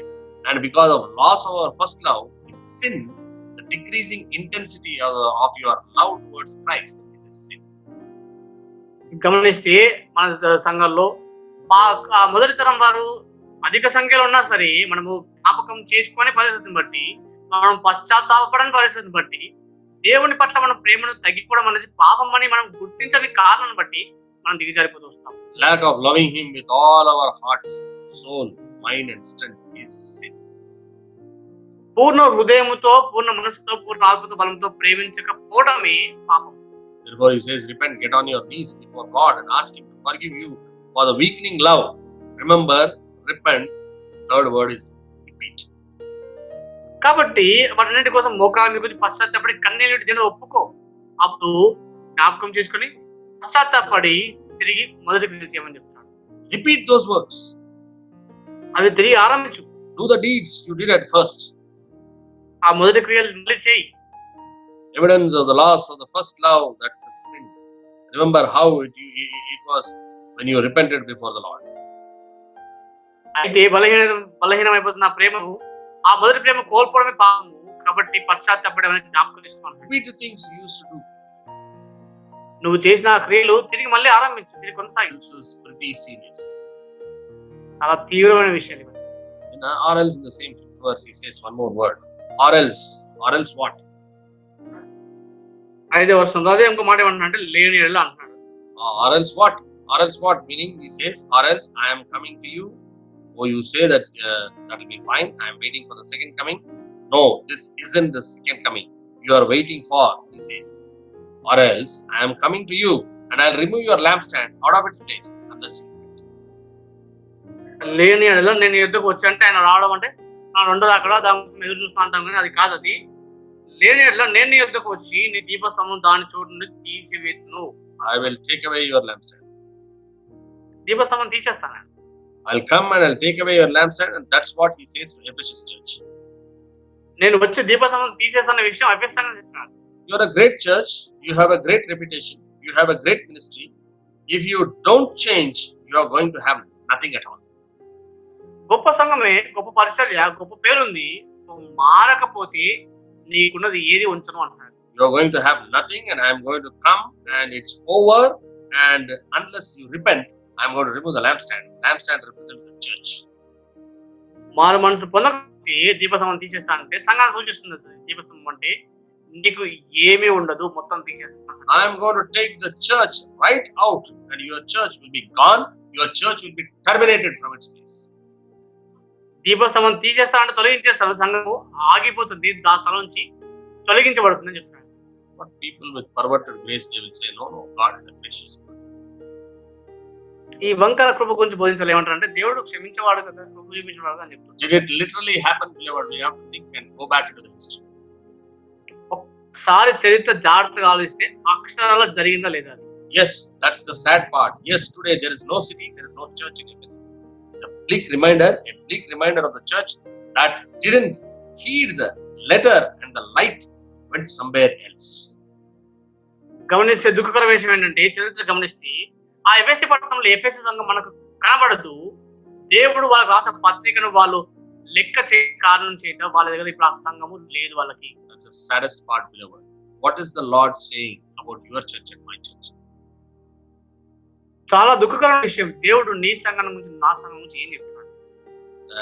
And because of loss of our first love, is sin, the decreasing intensity of your love towards Christ is a sin. గమనిస్తే మన సంఘంలో ఆ మొదటి తరం వారు అధిక సంఖ్యలో ఉన్నా సరే మనము జ్ఞాపకం చేసుకునే పరిస్థితిని బట్టి, మనం పశ్చాత్తాపడని పరిస్థితిని బట్టి, దేవుని పట్ల మన ప్రేమను తగ్గిపోవడం అనేది పాపం అని మనం గుర్తించని కారణాన్ని బట్టి మనం దిగజారిపోతూ వస్తాం. Lack of loving Him with all our hearts, soul, mind and strength is sin. పూర్ణ హృదయముతో, పూర్ణ మనసుతో, పూర్ణ ఆత్మతో, బలంతో ప్రేమించకపోవడమే పాపం. Therefore He says, repent, get on your knees before God and ask Him to forgive you for the weakening love. Remember, repent. Third word is repeat. కాబట్టి వాటన్నిటి కోసం మోకాళ్ళ మీద కూర్చొని పశ్చాత్తాపడి కన్నీళ్ళు దేవుని ఒప్పుకో. అప్పుడు జ్ఞాపకం చేసుకొని పశ్చాత్తాపడి తిరిగి మొదటి క్రియలు చేయమని చెప్తున్నాడు. Repeat those works. అవి తిరిగి ఆరంభించు. Do the deeds you did at first. ఆ మొదటి క్రియలు మళ్ళీ చేయి. Evidence of the loss of the first love, that's a sin. Remember how it was when you repented before the Lord. అయితే బలహీనమైపోతున్న ప్రేమను, ఆ మొదటి ప్రేమ కోల్పోవడమే పాపము. కాబట్టి పశ్చాత్తాపడమని జ్ఞాపకం చేసుకోవాలి. Repeat the things you used to do. నువ్వు చేసిన ఆ క్రియలు తిరిగి మళ్ళీ ఆరంభించు, తిరిగి కొనసాగించు. This is pretty serious. చాలా తీవ్రమైన విషయం ఇది. Or else in the same fifth verse he says one more word. Or else what? 5వ వచనంలో అదే ఇంకో మాట ఏమంటున్నాడంటే లేని యెడల అంటున్నాడు. Or else what? Or else what? Meaning he says, or else I am coming to you. Oh, you say that that will be fine. I am waiting for the second coming. No, this isn't the second coming. You are waiting for, he says. Or else I am coming to you and I'll remove your lampstand out of its place unless you repent. లేని యెడల నేను యుద్ధకు వచ్చి అంటే ఆయన రావడం అంటే ఉండదు అక్కడ, దాని ఎదురు చూస్తా అంటాం కానీ అది కాదు. అది లేని యెడల నేను నీ యుద్ధకు వచ్చి నీ దీపస్తంభం దాని చోటు నుండి తీసివేతును. I will take away your lampstand. దీపస్తంభం తీసేస్తాను. I'll come and I'll take away your lampstand, and that's what he says to Ephesus church. నేను వచ్చి దీపస్తంభం తీసేస్తాన విషయం ఎఫెసు సంఘం చెప్తున్నాడు. You are a great church, you have a great reputation, you have a great ministry. If you don't change, you are going to have nothing at all. గొప్ప సంఘమే, గొప్ప పరిచర్య, గొప్ప పేరుంది, మారకపోతే నీకున్నది ఏది ఉంచను అంటున్నాడు. You are going to have nothing and I am going to come and it's over, and unless you repent, I am going to remove the lampstand. Lampstand represents the church. మారు మనసు పొందకపోతే దీపస్తంభం తీసేస్తా అంటే సంఘాన్ని సూచిస్తుంది. దీపస్తంభం అంటే నీకు ఏమీ ఉండదు, మొత్తం తీసేస్తా. I am going to take the church right out and your church will be gone. Your church will be terminated from its place. దీపస్తంభం తీసేస్తా అంటే తొలగించేస్తాను, సంఘము ఆగిపోతుంది, ఆ స్థలం నుంచి తొలగించబడుతుందని చెప్తున్నాడు. But people with perverted grace, they will say, no, God is a gracious God. ఈ వంకర కృప గురించి బోధించాలి ఏమంటారంటే దేవుడు క్షమించేవాడు కదా, కృప చూపించేవాడు అని చెప్తారు. Did it literally happen, beloved? We have to think and go back into the history. ఒకసారి చరిత్ర జాగ్రత్తగా ఆలోచిస్తే అక్షరాల జరిగిందా లేదా? Yes, that's the sad part. Yes, today there is no city, there is no church in Ephesus. It's a bleak reminder of the church that didn't heed the letter and the light went somewhere else. గమనిస్తే దుఃఖకర విషయం ఏంటంటే చరిత్ర గమనిస్తే ఆ ఎఫెసు పట్టణంలో ఎఫెసు సంఘం మనకు కనబడదు. దేవుడు వాళ్ళకి రాసిన పత్రికను వాళ్ళు లెక్క చేయని కారణం చేత వాళ్ళ దగ్గర ఇప్పుడు ఆ సంఘము లేదు వాళ్ళకి. That's the saddest part, beloved. What is the Lord saying about your church and my church? చాలా దుఃఖకరమైన విషయం. దేవుడు నీ సంఘం గురించి, నా సంఘం గురించి ఏం చెప్తున్నాడు?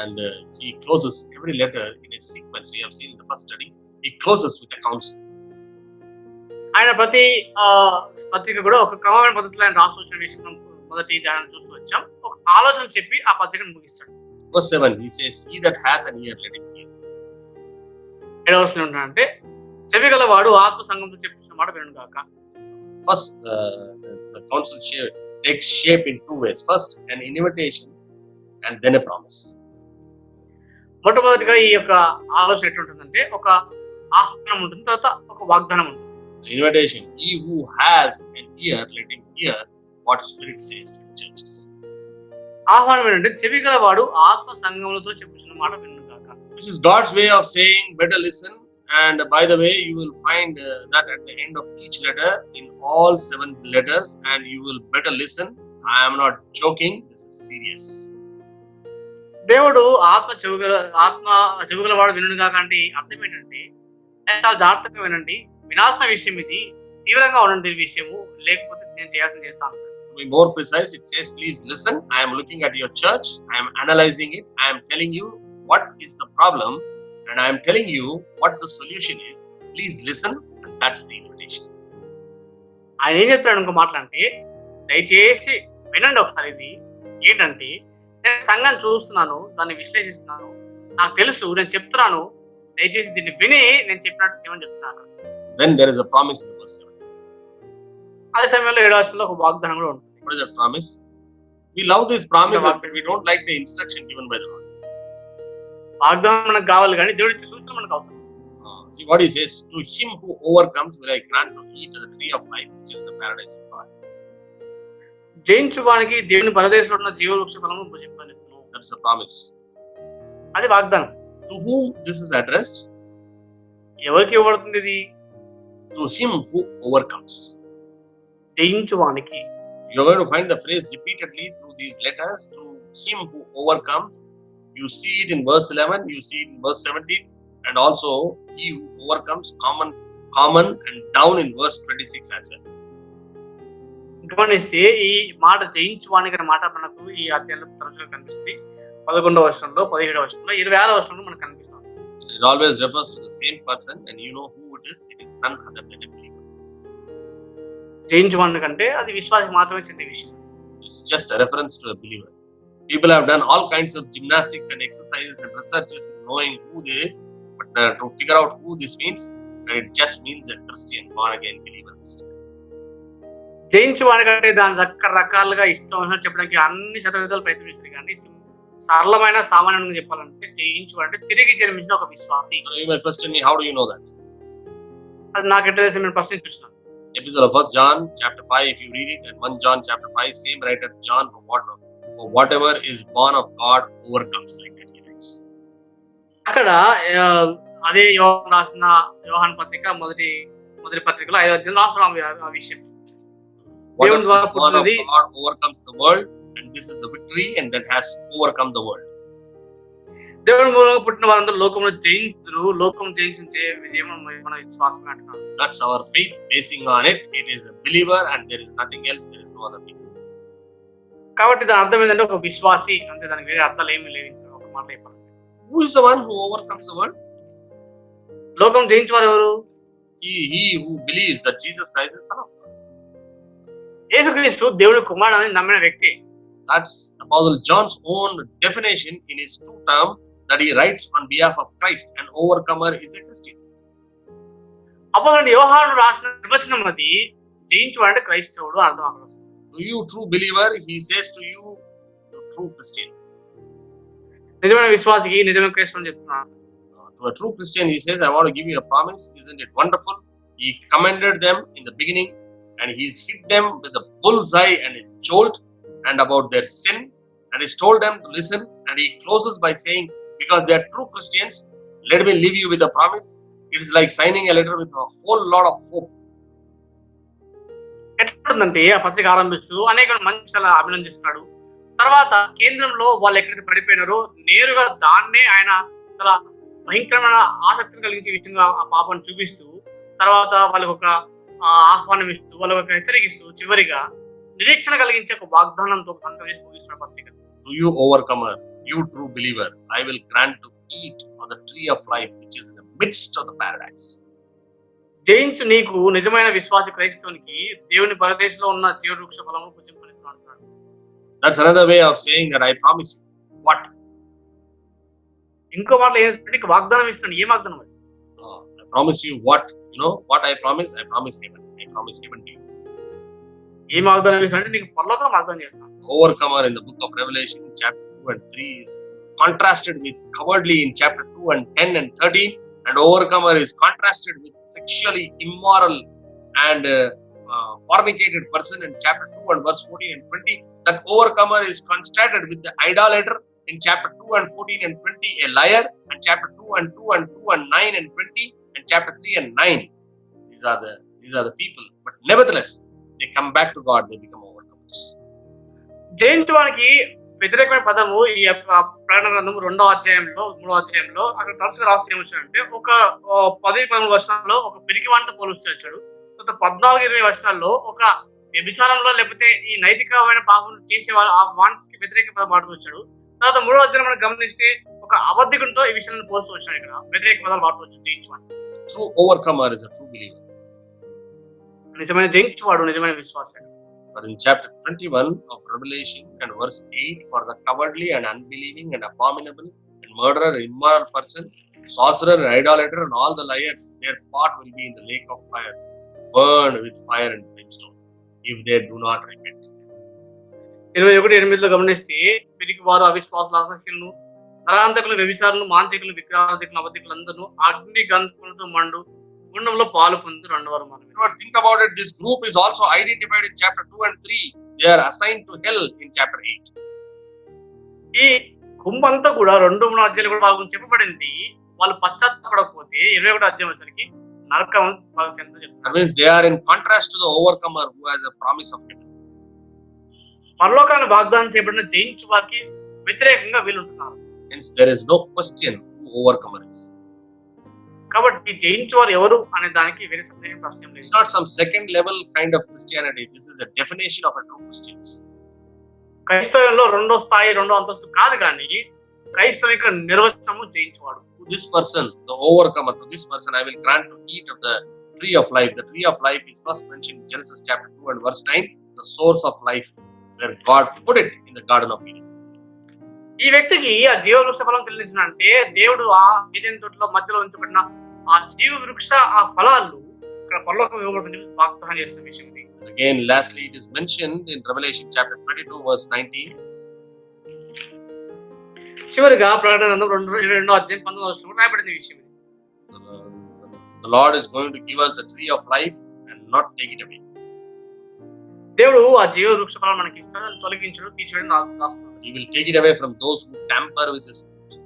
And he closes every letter in a sequence. We have seen in the first study. He closes with a counsel. ఆయన ప్రతి పత్రిక కూడా ఒక క్రమమైన పద్ధతిలో ఆయన రాసి వచ్చిన విషయం మొదటి దాన్ని చూస్తూ వచ్చాం. ఒక ఆలోచన చెప్పి ఆ పత్రికను ముగిస్తాడు. Verse 7, he says, he that hath an ear, let him hear. 7వ వచనం ఏంటంటే చెవి గలవాడు ఆత్మ సంఘంతో చెప్తున్న మాట వినును గాక. First, the counsel takes shape in two ways. First, an invitation and then a promise. మొట్టమొదటిగా ఈ యొక్క ఆలోచన ఎట్లుంటుందంటే ఒక ఆహ్వానం ఉంటుంది, తర్వాత ఒక వాగ్దానం ఉంటుంది. The invitation, he who has an ear, let him hear what Spirit says to the churches. ఆహ్వానం ఏంటంటే చెవి గలవాడు ఆత్మ సంఘములతో చెప్పుచున్న మాట వినును గాక. This is God's way of saying, better listen. And by the way, you will find that at the end of each letter, in all 7 letters, and you will better listen. I am not joking, this is serious. దేవుడు ఆత్మ చెవుగల వాడు వినుడు గాక అంటే అర్థం ఏంటంటే చాలా జాగ్రత్తగా వినండి. వినాల్సిన విషయం ఇది. తీవ్రంగా ఉండండి దీని విషయము. లేకపోతే నేను చేయాల్సింది చేస్తాను. To be more precise, it says, please listen. I am looking at your church. I am analyzing it. I am telling you what is the problem, and I am telling you what the solution is. Please listen, and that's the invitation. ఆయన ఏం చెప్తాడు ఇంకో మాటలంటే, దయచేసి వినండి ఒకసారి ఇది. ఏంటంటే, నేను సంఘాన్ని చూస్తున్నాను, దాన్ని విశ్లేషిస్తున్నాను. నాకు తెలుసు, నేను చెప్తున్నాను. దయచేసి దీన్ని విని నేను చెప్పినట్టు ఏమని చెప్తున్నాను. Then there is a promise in the verse 7. అదే సమయంలో 7వ వచనంలో ఒక వాగ్దానం కూడా ఉంటుంది. What is that promise? We love this promise, but we don't like the instruction given by the Lord. వాగ్దానం మనకు కావాలి కానీ దేవుడి ఇచ్చే సూచన మనకు అవసరం. See what he says, to him who overcomes will I grant to eat of the tree of life, which is the paradise of God. జయించువానికి దేవుని పరదేశంలో ఉన్న జీవవృక్ష ఫలము భుజింపనిచ్చును. That's the promise. అది వాగ్దానం. To whom this is addressed? ఎవరికి ఇవ్వబడుతుంది ఇది? To him who overcomes. జయించువానికి. You're going to find the phrase repeatedly through these letters, to him who overcomes. You see it in verse 11, you see it in verse 17, and also he who overcomes, common and down in verse 26 as well. గమనిస్తే ఈ మాట జయించువానికి అనే మాట మనకు ఈ అధ్యాయంలో తరచుగా కనిపిస్తుంది. 11వ వచనంలో, 17వ వచనంలో, 26వ వచనంలో మనకు కనిపిస్తుంది. It always refers to the same person, and you know who it is. It is none other than a believer. జయించువాని కంటే అది విశ్వాసం మాత్రమే చెందే విషయం. It's just a reference to a believer. People have done all kinds of gymnastics and exercises and researches in knowing who this is, but to figure out who this means, and it just means a Christian, born again believer. జయించువాని కంటే దాని రకరకాలుగా ఇష్టం చెప్పడానికి అన్ని శతవిధాలు ప్రయత్నిస్తారు కానీ సరళమైన సామాన్యంగా చెప్పాలంటే జయించువాడు అంటే తిరిగి జన్మించిన ఒక విశ్వాసి. You may question me, how do you know that? అది నాకెట్లా తెలిసి నేను ఫస్ట్ చూస్తున్నాను. Epistle of 1 John chapter 5, if you read it, and 1 John chapter 5, same writer John, for whatever is born of God overcomes, like that he writes. అక్కడ అదే యోహాను రాసిన యోహాను పత్రిక మొదటి పత్రికలో 5వ అధ్యాయంలో రాసిన ఆ విషయం. Whatever is born of God overcomes the world, and this is the victory, and that has overcome the world. దేవుని మూలంగా పుట్టిన వారందరూ లోకంలో జయించురు, లోకం జయించే విజయం మన విశ్వాసమే అంటున్నాడు. That's our faith basing on it. It is a believer, and there is nothing else. There is no other thing. కాబట్టి దాని అర్థం ఏంటంటే ఒక విశ్వాసి అంతే, దానికి వేరే అర్థాలు ఏమీ లేవు. ఒక మాట చెప్పాలి. Who is the one who overcomes the world? లోకం జయించేవారు ఎవరు? He who believes that Jesus Christ is Son of God. యేసుక్రీస్తు దేవుని కుమారుడు అని నమ్మిన వ్యక్తి. That's Apostle John's own definition in his 2 terms that he writes on behalf of Christ. An overcomer is a Christian. అపోస్తలుడు యోహాను రాసిన నిర్వచనం అది, జయించువాడు అంటే క్రైస్తవుడు అర్థం అక్కడ. To you true believer, he says to you, true Christian. నిజమైన విశ్వాసికి నిజమైన క్రైస్తవుడు అని చెప్తున్నాడు. To a true Christian, he says, I want to give you a promise. Isn't it wonderful? He commended them in the beginning, and he's hit them with a bullseye and a jolt, and about their sin, and he's told them to listen, and he closes by saying, because they are true Christians, let me leave you with a promise. It is like signing a letter with a whole lot of hope. ఎట్లుందంటే ఆ పత్రిక ఆరంభిస్తూ అనేక మంచి అభినందిస్తున్నాడు. తర్వాత కేంద్రంలో వాళ్ళు ఎక్కడైతే పడిపోయినారో నేరుగా దాన్నే ఆయన చాలా భయంకరమైన ఆసక్తిని కలిగించే విధంగా ఆ పాపను చూపిస్తూ, తర్వాత వాళ్ళకి ఒక ఆహ్వానం ఇస్తూ, వాళ్ళకి ఒక హెచ్చరికిస్తూ, చివరిగా నిరీక్షణ కలిగించే ఒక వాగ్దానంతో ఒక సంతం చేసి ముగిస్తున్న పత్రిక. To you overcomer, you true believer, I will grant to eat of the tree of life, which is in the midst of the paradise. జయించు నీకు నిజమైన విశ్వాసి క్రైస్తవునికి దేవుని పరదేశంలో ఉన్న జీవవృక్ష ఫలము భుజింపనిచ్చును అంటున్నాడు. That's another way of saying that I promise you. What? ఇంకో మాటలో ఏంటంటే వాగ్దానం ఇస్తున్నాడు. ఏ వాగ్దానం అది? I promise you what? You know what I promise? I promise heaven. I promise heaven to you. ఏ వాగ్దానం ఇస్తాడంటే నీకు పరలోకం వాగ్దానం చేస్తాను. Overcomer in the book of Revelation chapter 2 and 3 is contrasted with cowardly in chapter 2 and 10 and 13, and overcomer is contrasted with sexually immoral and fornicated person in chapter 2 and verse 14 and 20. That overcomer is contrasted with the idolater in chapter 2 and 14 and 20, a liar, and chapter 2 and 2 and 2 and 9 and 20, and chapter 3 and 9. These are the people, but nevertheless they come back to God, they become overcomers. జయించడానికి వ్యతిరేకమైన పదము ఈ యొక్క ప్రకటన గ్రంథము 2వ అధ్యాయంలో 3వ అధ్యాయంలో అక్కడ తరచుగా రాసి ఏమొచ్చాడంటే ఒక 10-13 వర్షాల్లో ఒక పిరికివానితో పోల్చాడు. తర్వాత 14-20 వర్షాల్లో ఒక వ్యభిచారంలో లేకపోతే ఈ నైతికమైన పాపం చేసే ఆ వానికి వ్యతిరేక పదం వాడుకొచ్చాడు. తర్వాత 3వ అధ్యాయం మనం గమనిస్తే ఒక అబద్ధికునితో ఈ విషయాన్ని పోల్చి వచ్చాడు. ఇక్కడ వ్యతిరేక పదాలు వాడుకోవచ్చు జయించువాడు. True overcomer is a true believer. నిజమైన జయించువాడు నిజమైన విశ్వాసం. But in chapter 21 of Revelation and verse 8, for the cowardly and unbelieving and abominable and murderer, immoral person, sorcerer and idolater and all the liars, their part will be in the lake of fire, burned with fire and brimstone, if they do not repent. 21:8 గమనిస్తే పిరికి వారు అవిశ్వాసులు అసహ్యులను నరహంతకులు వ్యభిచారులు మాంత్రికులు విగ్రహాధికులు అబద్ధికులు అందరూ అగ్ని గంధకులతో మండు గుండంలో పాలు పొందుతూ రెండవరు మనం. Think about it, this group is also identified in chapter 2 and 3. They are assigned to hell in chapter 8. ఈ గుంపంతా కూడా 2-3 అధ్యాయాలు కూడా వాళ్ళ గురించి చెప్పబడింది. వాళ్ళు పశ్చాత్తాపడకపోతే 21వ అధ్యాయం వచ్చరికి నరకం వాళ్ళకి చెంత చెప్తారు. That means they are in contrast to the overcomer who has a promise of heaven. పరలోకాన్ని వాగ్దానం చేయబడిన జయించు వారికి వ్యతిరేకంగా వీళ్ళు ఉంటున్నారు. Hence there is no question who overcomer is. కాబట్టి జయించు వారు ఎవరు అనే దానికి వేరే సందేహం ప్రశ్న లేదు. It's not some second level kind of Christianity. This is a definition of a true Christians. క్రైస్తవంలో 2వ స్థాయి 2వ అంతస్తు కాదు కానీ క్రైస్తవిక నిర్వచనము జయించువాడు. To this person, the overcomer, to this person I will grant to eat of the tree of life. The tree of life is first mentioned in Genesis chapter 2 and verse 9, the source of life, where God put it in the Garden of Eden. ఈ వ్యక్తికి ఆ జీవ వృక్ష ఫలం తెలియజేసినంటే దేవుడు ఆ ఏదైనా తోటలో మధ్యలో ఉంచబడిన ఆ జీవ వృక్ష ఆ ఫలాలు ఇక్కడ పరలోకం ఇవ్వబడుతుంది వాగ్దానం చేస్తున్న విషయం ఇది. Again, lastly, it is mentioned in Revelation chapter 22 verse 19. చివరిగా ప్రకటన గ్రంథం 22వ అధ్యాయం 19వ వచనంలో రాయబడిన విషయం ఇది. The Lord is going to give us the tree of life and not take it away. దేవుడు ఆ జీవ వృక్ష ఫలం మనకి ఇస్తాడు, తొలగించడు, తీసివేయడం రాస్తున్నాడు. He will take it away from those who tamper with this truth.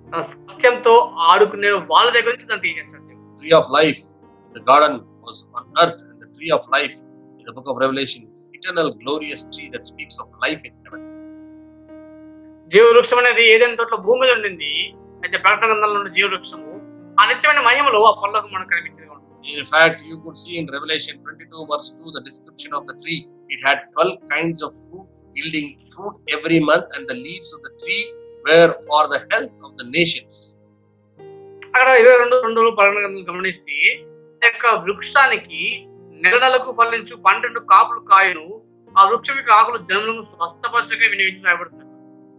తన సత్యంతో ఆడుకునే వాళ్ళ దగ్గర నుంచి దాన్ని తీసేస్తాడు. Tree of life in the garden was on earth, and the tree of life in the book of Revelation is eternal glorious tree that speaks of life in heaven. జీవ వృక్షం అనేది ఏదైనా తోటలో భూమి మీద ఉండింది. అయితే ప్రకటన గ్రంథంలో ఉన్న జీవ వృక్షము ఆ నిత్యమైన మహిమలో ఆ పరలోకం మనకు కనిపించేది. In fact, you could see in Revelation 22 verse 2 the description of the tree. It had 12 kinds of fruit, yielding fruit every month, and the leaves of the tree were for the health of the nations. అక్కడ 22 ప్రకటన గ్రంథం గమనిస్తే ఆ యొక్క వృక్షానికి నెలకు ఫలించు 12 కాపులు కాయను, ఆ వృక్షం యొక్క ఆకులు జనులను స్వస్థపరచగా వినియోగించి రాయబడుతుంది.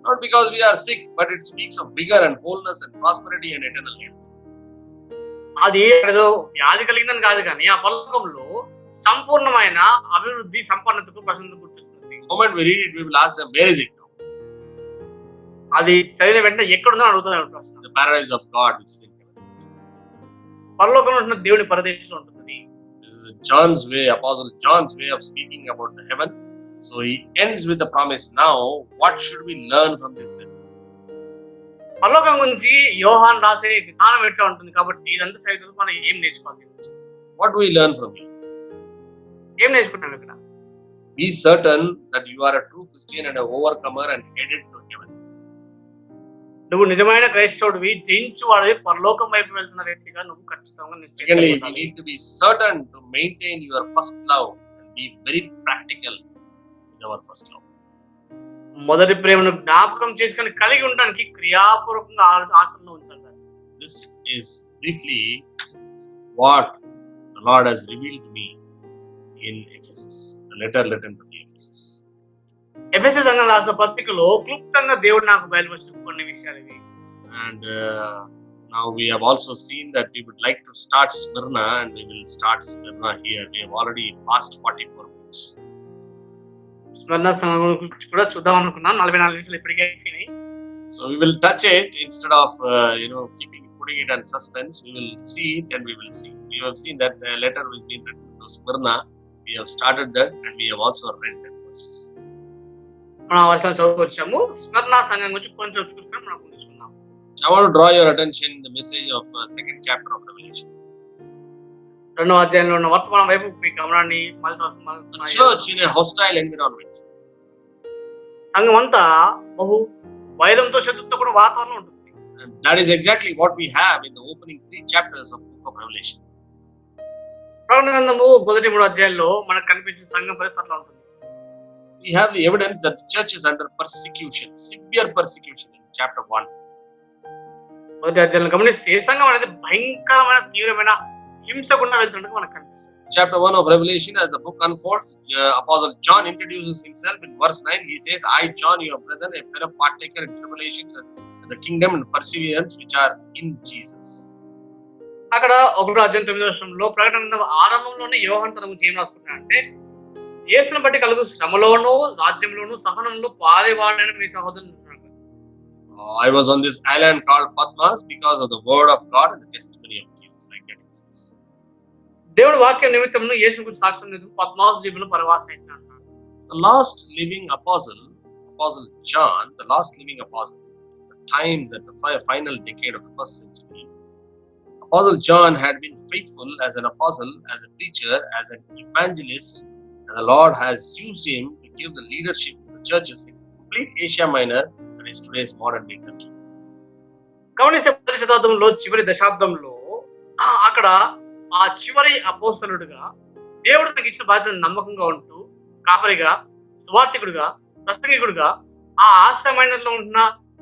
Not because we are sick, but it speaks of vigor and wholeness and prosperity and eternal health. అది ఏదో వ్యాధి కలిగిందని కాదు కానీ ఆ పరలోకంలో సంపూర్ణమైన అభివృద్ధి సంపన్నతకు ప్రశంస గుర్తిస్తుంది. The moment we read it, we will ask them, where is it now? అది చదివిన వెంటనే ఎక్కడుందో అడుగుతాను ప్రశ్న. The paradise of God which is in heaven. పరలోకంలో ఉన్న దేవుని పరదేశంలో ఉంటుంది. This is John's way, Apostle John's way of speaking about the heaven. So he ends with the promise. Now, what should we learn from this lesson? పరలోకం గురించి యోహాన్ రాసే జ్ఞానం ఎట్లా ఉంటుంది కాబట్టి ఇదంతా సైతం మనం ఏం నేర్చుకోవాలి? What do we learn from it? ఏం నేర్చుకుంటాం ఇక్కడ? Be certain that you are a true Christian and an overcomer and headed to heaven. నువ్వు నిజమైన క్రైస్తవుడివి, జయించువాడివి, పరలోకం వైపు వెళ్తున్న వ్యక్తిగా నువ్వు ఖచ్చితంగా Secondly, we need to be certain to maintain your first love and be very practical in our first love. మొదటి ప్రేమను జ్ఞాపకం చేసుకొని కలిగి ఉండడానికి క్రియాపూర్వకంగా ఆచరణలో ఉంచాలి. This is briefly what the Lord has revealed to me in Ephesus, the letter written to the Ephesus. ఎఫెసీ సంఘం రాసిన పత్రికలో క్లుప్తంగా దేవుడు నాకు బయలుపరిచిన కొన్ని విషయాలు ఇవి. And now we have also seen that we would like to start Smyrna, and we will start Smyrna here. We have already passed 44 minutes. స్మరణ సంఘం గురించి కూడా చూద్దాం అనుకున్నాను. 44 నిమిషాలు ఇప్పటికే అయిపోయినాయి. So we will touch it instead of putting it on suspense. We will see it and we will see. We have seen that the letter will be written to Smyrna. We have started that and we have also read that verses. మనం ఆ వర్షాలు చదువుకొచ్చాము. స్మరణ సంఘం గురించి కొంచెం చూసుకొని మనం తీసుకుందాం. I want to draw your attention to the message of second chapter of Revelation. 2వ అధ్యాయంలో ఉన్న వర్తమానం వైపు మీ గమనాన్ని మళ్ళీ church in a hostile environment. సంఘం అంతా బహు వైరంతో శత్రుత్వంతో కూడా వాతావరణం ఉంటుంది. And that is exactly what we have in the opening 3 chapters of book of Revelation. ప్రకటన గ్రంథము మొదటి 3 అధ్యాయాల్లో మనకు కనిపించే సంఘం పరిస్థితి అట్లా ఉంటుంది. We have the evidence that the church is under persecution, severe persecution in chapter 1. మొదటి అధ్యాయాలను గమనిస్తే సంఘం అనేది భయంకరమైన తీవ్రమైన హింస గుండా వెళ్తున్నట్టు మనకు కనిపిస్తుంది. Chapter 1 of Revelation, as the book unfolds, Apostle John introduces himself in verse 9. He says, I, John, your brother, a fellow partaker in tribulations and the kingdom and perseverance which are in Jesus. అక్కడ 1 అధ్యాయం 9వ వచనంలో ప్రకటన గ్రంథం ఆరంభంలోనే యోహాను తన గురించి ఏం రాసుకుంటాడంటే, యేసును బట్టి కలుగు శ్రమలోను రాజ్యంలోను సహనంలో పాలివాడైన మీ సహోదరుని ఉన్నాడు. I was on this island called Patmos because of the word of God and the testimony of Jesus. I get this. దేవుడి వాక్యం నిమిత్తమును యేసు గురించి సాక్ష్యం లేదు పద్మాసు దీవులు పరవాసం అయినాడు. The last living apostle, Apostle John, the last living apostle, the time that the final decade of the first century, Apostle John had been faithful as an apostle, as a preacher, as an evangelist, and the Lord has used him to give the leadership to the churches in complete Asia Minor, that is today's modern day Turkey. గమనిస్తే 10వ శతాబ్దంలో చివరి దశాబ్దంలో అక్కడ ఆ చివరి అపోస్తలుడుగా దేవుడు తనకి ఇచ్చిన బాధ్యతను నమ్మకంగా ఉంటూ కాపరిగా, సువార్థికుడుగా, ప్రసంగికుడుగా ఆ ఆసియా మైనర్లో ఉన్న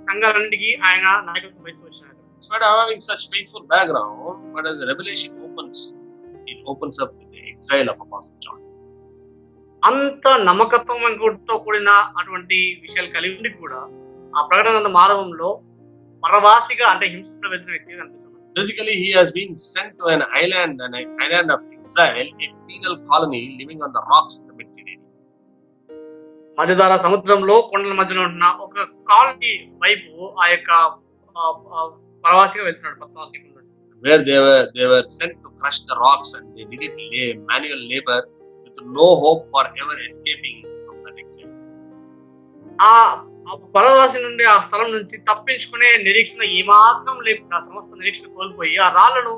సంఘాలన్నిటికీ ఆయన నాయకత్వం వహిస్తూ వచ్చినాడు. Despite having such faithful background, but as the revelation opens, it opens up with the exile of Apostle John. అంత నమ్మకత్వంతో కూడిన అటువంటి విషయాలు కలిగి ఉండి కూడా ఆ ప్రకటన గ్రంథం ఆరంభంలో పరవాసిగా అంటే హింసలో వెళ్తున్న వ్యక్తిగా కనిపిస్తుంది. Basically, he has been sent to an island of exile, a penal colony living on the rocks in the Mediterranean. మధ్యధరా సముద్రంలో కొండల మధ్యలో ఉన్న ఒక కాలనీ వైపు ఆ యొక్క ప్రవాసిగా వెళ్తున్నాడు. Where they were sent to crush the rocks and they did it manual labor with no hope for ever escaping from that exile. ఆ పరవాసి నుండి ఆ స్థలం నుంచి తప్పించుకునే నిరీక్షణ ఏమాత్రం లేకుండా సమస్త నిరీక్షణ కోల్పోయి ఆ రాళ్లను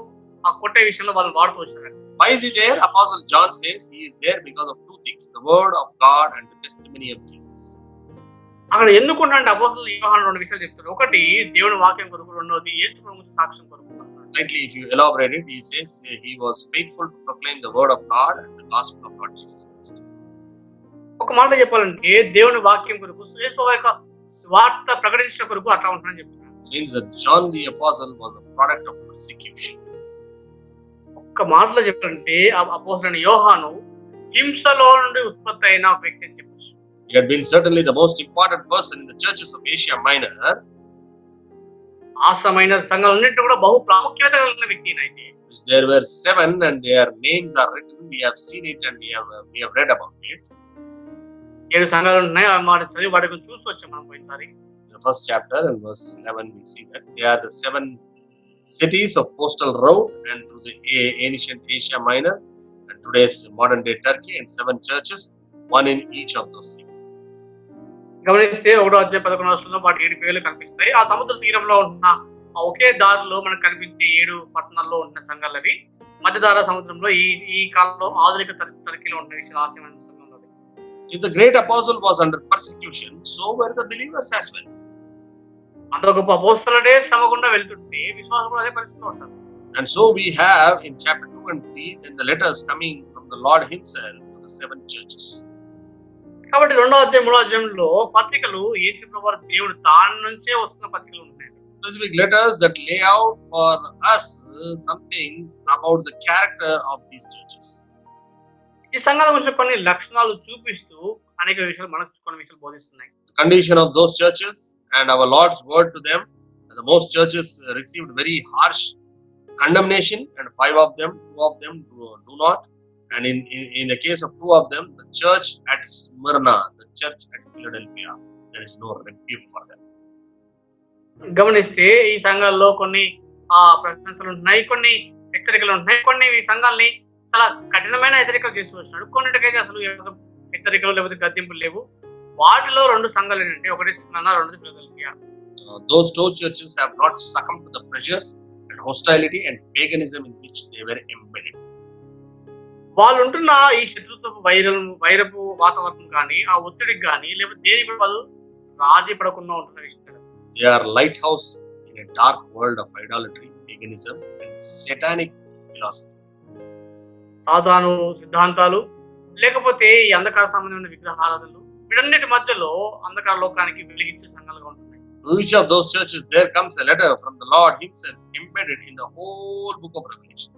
ఆ కొట్టే విషయంలో వాళ్ళు వాడుతూ వచ్చారు. Why is he there? Apostle John says he is there because of 2 things: the word of God and the testimony of Jesus. అక్కడ ఎందుకుంటే అపోస్తలుడు యోహాను 2 విషయాలు చెప్తారు. ఒకటి దేవుని వాక్యం కొరకు, రెండోది యేసు ప్రభువు సాక్ష్యం కొరకు. Likely, if you elaborate it, he says he was faithful to proclaim the word of God and the gospel of Lord Jesus Christ. ఒక మాట చెప్పాలంటే దేవుని వాక్యం కొరకు, యేసు యొక్క స్వార్థ ప్రకటించడం కొరకు అట్లా ఉంటుందని చెప్తున్నారు. Means that John the apostle was a product of persecution. ఒక్క మాటలో చెప్పాలంటే అపోస్తలుడైన యోహాను హింసలో నుండి ఉత్పత్తి అయిన ఒక వ్యక్తి అని చెప్పొచ్చు. He had been certainly the most important person in the churches of Asia Minor. Asia Minor సంఘాలన్నింటిలో కూడా బహు ప్రాముఖ్యత కలిగిన వ్యక్తి అయితే. There were 7 and their names are written. We have seen it and we have read about it. 7 సంఘాలు ఉన్నాయి. ఆ మాట చదివి వాటి గురించి చూస్తూ వచ్చాం మనం పోయినసారి. The first chapter and verses 11 we see that they are the 7 cities of postal route and through the ancient Asia Minor and today's modern day Turkey, and 7 churches, one in each of those cities. గమనిస్తే 1వ అధ్యాయం 11వ వచనంలో వాటి 7 పేర్లు కనిపిస్తాయి. ఆ సముద్ర తీరంలో ఉన్న ఆ ఒకే దారిలో మనకు కనిపించే 7 పట్టణాల్లో ఉన్న సంఘాలవి. మధ్యధారా సముద్రంలో ఈ కాలంలో ఆధునిక టర్కీలో ఉన్న విషయాలు ఆసియా సంఘంలో. If the great apostle was under persecution, so were the believers as well. అంత గొప్ప అపోస్తలుడే శ్రమ గుండా వెళ్తుంటే విశ్వాసులు కూడా అదే పరిస్థితిలో ఉంటారు. And so we have in chapter 2 and 3 then the letters coming from the Lord himself to the 7 churches. కాబట్టి 2వ అధ్యాయం 3వ అధ్యాయంలో పత్రికలు యేసు ప్రభువు దేవుడు తాను నుంచే వస్తున్న పత్రికలు ఉన్నాయి. Specific letters that lay out for us some things about the character of these churches. ఈ సంఘాల గురించి కొన్ని లక్షణాలు చూపిస్తూ అనేక విషయాలు మనకు కొన్ని విషయాలు బోధిస్తున్నాయి. The condition of those churches and our Lord's word to them. And the most churches received very harsh condemnation, and 2 of them do not. And in the case of 2 of them, the church at Smyrna, the church at Philadelphia, there is no rebuke for them. గమనిస్తే ఈ సంఘాల్లో కొన్ని ప్రశంసలు ఉన్నాయి, కొన్ని హెచ్చరికలు ఉన్నాయి. కొన్ని ఈ సంఘాలని చాలా కఠినమైన హెచ్చరికలు చేస్తూ వచ్చినాడు. కొన్నిటికైతే అసలు హెచ్చరికలు లేకపోతే గద్దింపులు లేవు. వాటిలో 2 సంఘాలు ఏంటంటే, ఒకటి స్మిర్నా, రెండోది Philadelphia. Those 2 churches have not succumbed to the pressures and hostility and paganism in which they were embedded. వాళ్ళు ఉంటున్న ఈ శత్రుత్వ వైరపు వాతావరణం కానీ, ఆ ఒత్తిడికి కానీ, లేకపోతే దేనికి వాళ్ళు రాజీ పడకుండా ఉంటున్న విషయం. They are lighthouse in a dark world of idolatry, paganism, and satanic philosophy. సాధారణ సిద్ధాంతాలు లేకపోతే ఈ అంధకార సంబంధమైన విగ్రహారాధనలు వీటన్నిటి మధ్యలో అంధకార లోకానికి వెలిగించే సంఘాలుగా ఉంటున్నాయి. To each of those churches, there comes a letter from the Lord Himself embedded in the whole book of Revelation.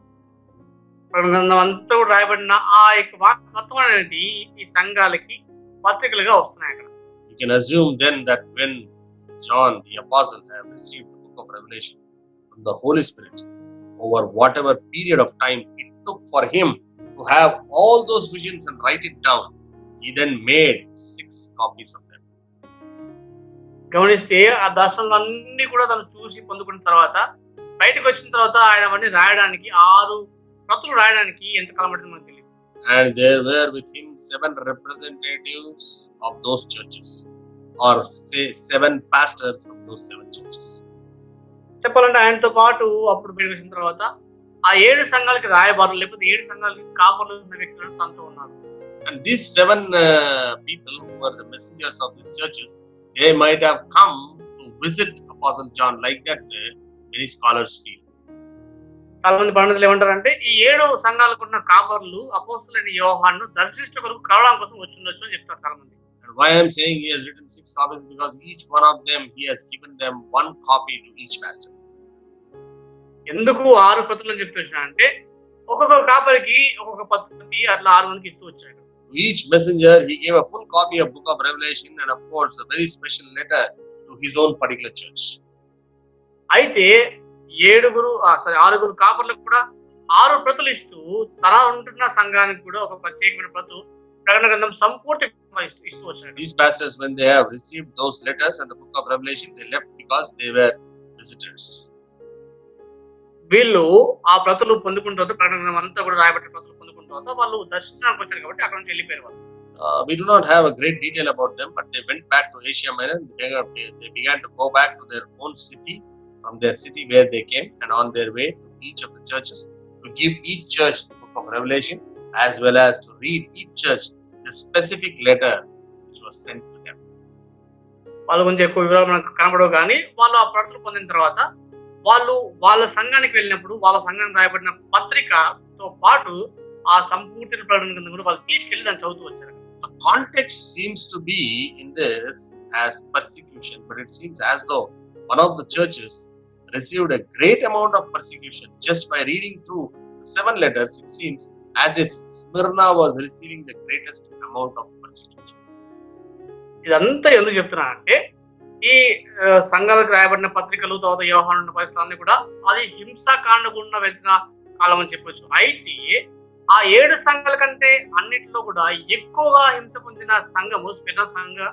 ప్రకటన గ్రంథం అంతా కూడా రాయబడిన ఆ యొక్క వాక్యం మొత్తం అనేది ఈ సంఘాలకి పత్రికలుగా వస్తున్నాయి అక్కడ. You can assume then that when John the Apostle have received the book of Revelation from the Holy Spirit, over whatever period of time it took for him to have all those visions and write it down, he then made 6 copies of them. గమనిస్తే ఆ దర్శనాలు అన్ని కూడా తను చూసి పొందుకున్న తర్వాత బయటకు వచ్చిన తర్వాత ఆయన అవన్నీ రాయడానికి 6 ప్రతులు రాయడానికి ఎంత కాలం పట్టిందో మనకు తెలియదు. And there were with him 7 representatives of those churches, or say 7 pastors from those 7 churches. చెప్పాలంటే ఆయనతో పాటు అప్పుడు బయటకు వచ్చిన తర్వాత ఆ 7 సంఘాలకి రాయబారులు లేకపోతే 7 సంఘాలకి కాపర్లు ఉన్న వ్యక్తులు తనతో ఉన్నారు. And these 7 people who were the messengers of these churches, they might have come to visit Apostle John, like that many scholars feel. చాలా మంది పండితులు ఏమంటారంటే ఈ 7 సంఘాలకు ఉన్న కాపర్లు అపోస్తలుడైన యోహాను దర్శించే కొరకు కలవడం కోసం వచ్చి ఉండొచ్చు అని చెప్తారు చాలా మంది. And why I am saying he has written 6 copies, because each one of them he has given them 1 copy to each pastor. ఎందుకు 6 ప్రతులు అని చెప్తున్నా అంటే ఒక్కొక్క కాపరికి ఒక్కొక్క ప్రతి అట్లా 6 మందికి ఇస్తూ వచ్చాడు. To each messenger he gave a full copy of book of Revelation, and of course a very special letter to his own particular church. అయితే 6 కాపర్లకు కూడా 6 ప్రతులు ఇస్తూ తన ఉంటున్న సంఘానికి కూడా ఒక ప్రత్యేకమైన ప్రతు ప్రకటన గ్రంథం సంపూర్తిగా ఇస్తూ వచ్చాడు. These pastors, when they have received those letters and the book of Revelation, they left because they were visitors. వీళ్ళు ఆ ప్రతులు పొందుకున్న తర్వాత ప్రకటన గ్రంథం అంతా కూడా రాయబడిన ప్రతులు పొందుకున్న తర్వాత వాళ్ళు దర్శించడానికి వచ్చారు కాబట్టి అక్కడ నుంచి వెళ్ళిపోయారు వాళ్ళు. We do not have a great detail about them, but they went back to Asia Minor. They began to go back to their own city, from their city where they came, and on their way to each of the churches to give each church the book of Revelation, as well as to read each church the specific letter which was sent to them. వాళ్ళ గురించి ఎక్కువ వివరాలు మనకు కనబడవు కానీ వాళ్ళు ఆ ప్రకటనలు పొందిన తర్వాత వాళ్ళు వాళ్ళ సంఘానికి వెళ్ళినప్పుడు వాళ్ళ సంఘానికి రాయబడిన పత్రికతో పాటు ఆ సంపూర్తి ప్రకటన కింద కూడా వాళ్ళు తీసుకెళ్లి దాన్ని చదువుతూ వచ్చారు. The context seems to be in this as persecution, but it seems as though one of the churches received a great amount of persecution just by reading through the 7 letters. It seems as if Smyrna was receiving the greatest amount of persecution. ఇదంతా ఎందుకు చెప్తున్నా అంటే ఈ సంఘాలకు రాయబడిన పత్రికలు తర్వాత యోహాను పరిస్థితులన్నీ కూడా అది హింసాకాండ గుండా వెళ్తున్న కాలం అని చెప్పొచ్చు. అయితే ఆ 7 సంఘాల కంటే అన్నిటిలో కూడా ఎక్కువగా హింస పొందిన సంఘము స్పిర్నా సంఘం.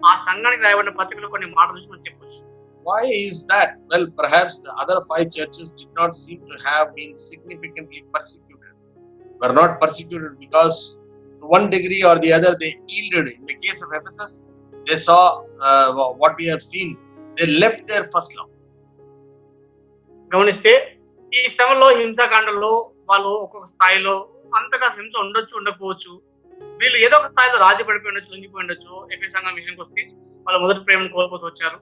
ఆ సంఘానికి రాయబడిన పత్రికలు కొన్ని మాటలు చూసి మనం చెప్పొచ్చు. Why is that? Well, perhaps the other 5 churches did not seem to have been significantly persecuted. Were not persecuted because to one degree or the other they yielded. In the case of Ephesus, they saw what we have seen. They left their first love. గమనిస్తే ఈ శ్రమలో హింసాకాండంలో వాళ్ళు ఒక్కొక్క స్థాయిలో అంతగా హింస ఉండొచ్చు ఉండకపోవచ్చు. వీళ్ళు ఏదో ఒక స్థాయిలో రాజీ పడిపోయి ఉండొచ్చు, లొంగిపోయి ఉండొచ్చు. ఎఫెసు సంఘం విషయానికి వస్తే వాళ్ళ మొదటి ప్రేమను కోల్పోతూ వచ్చారు.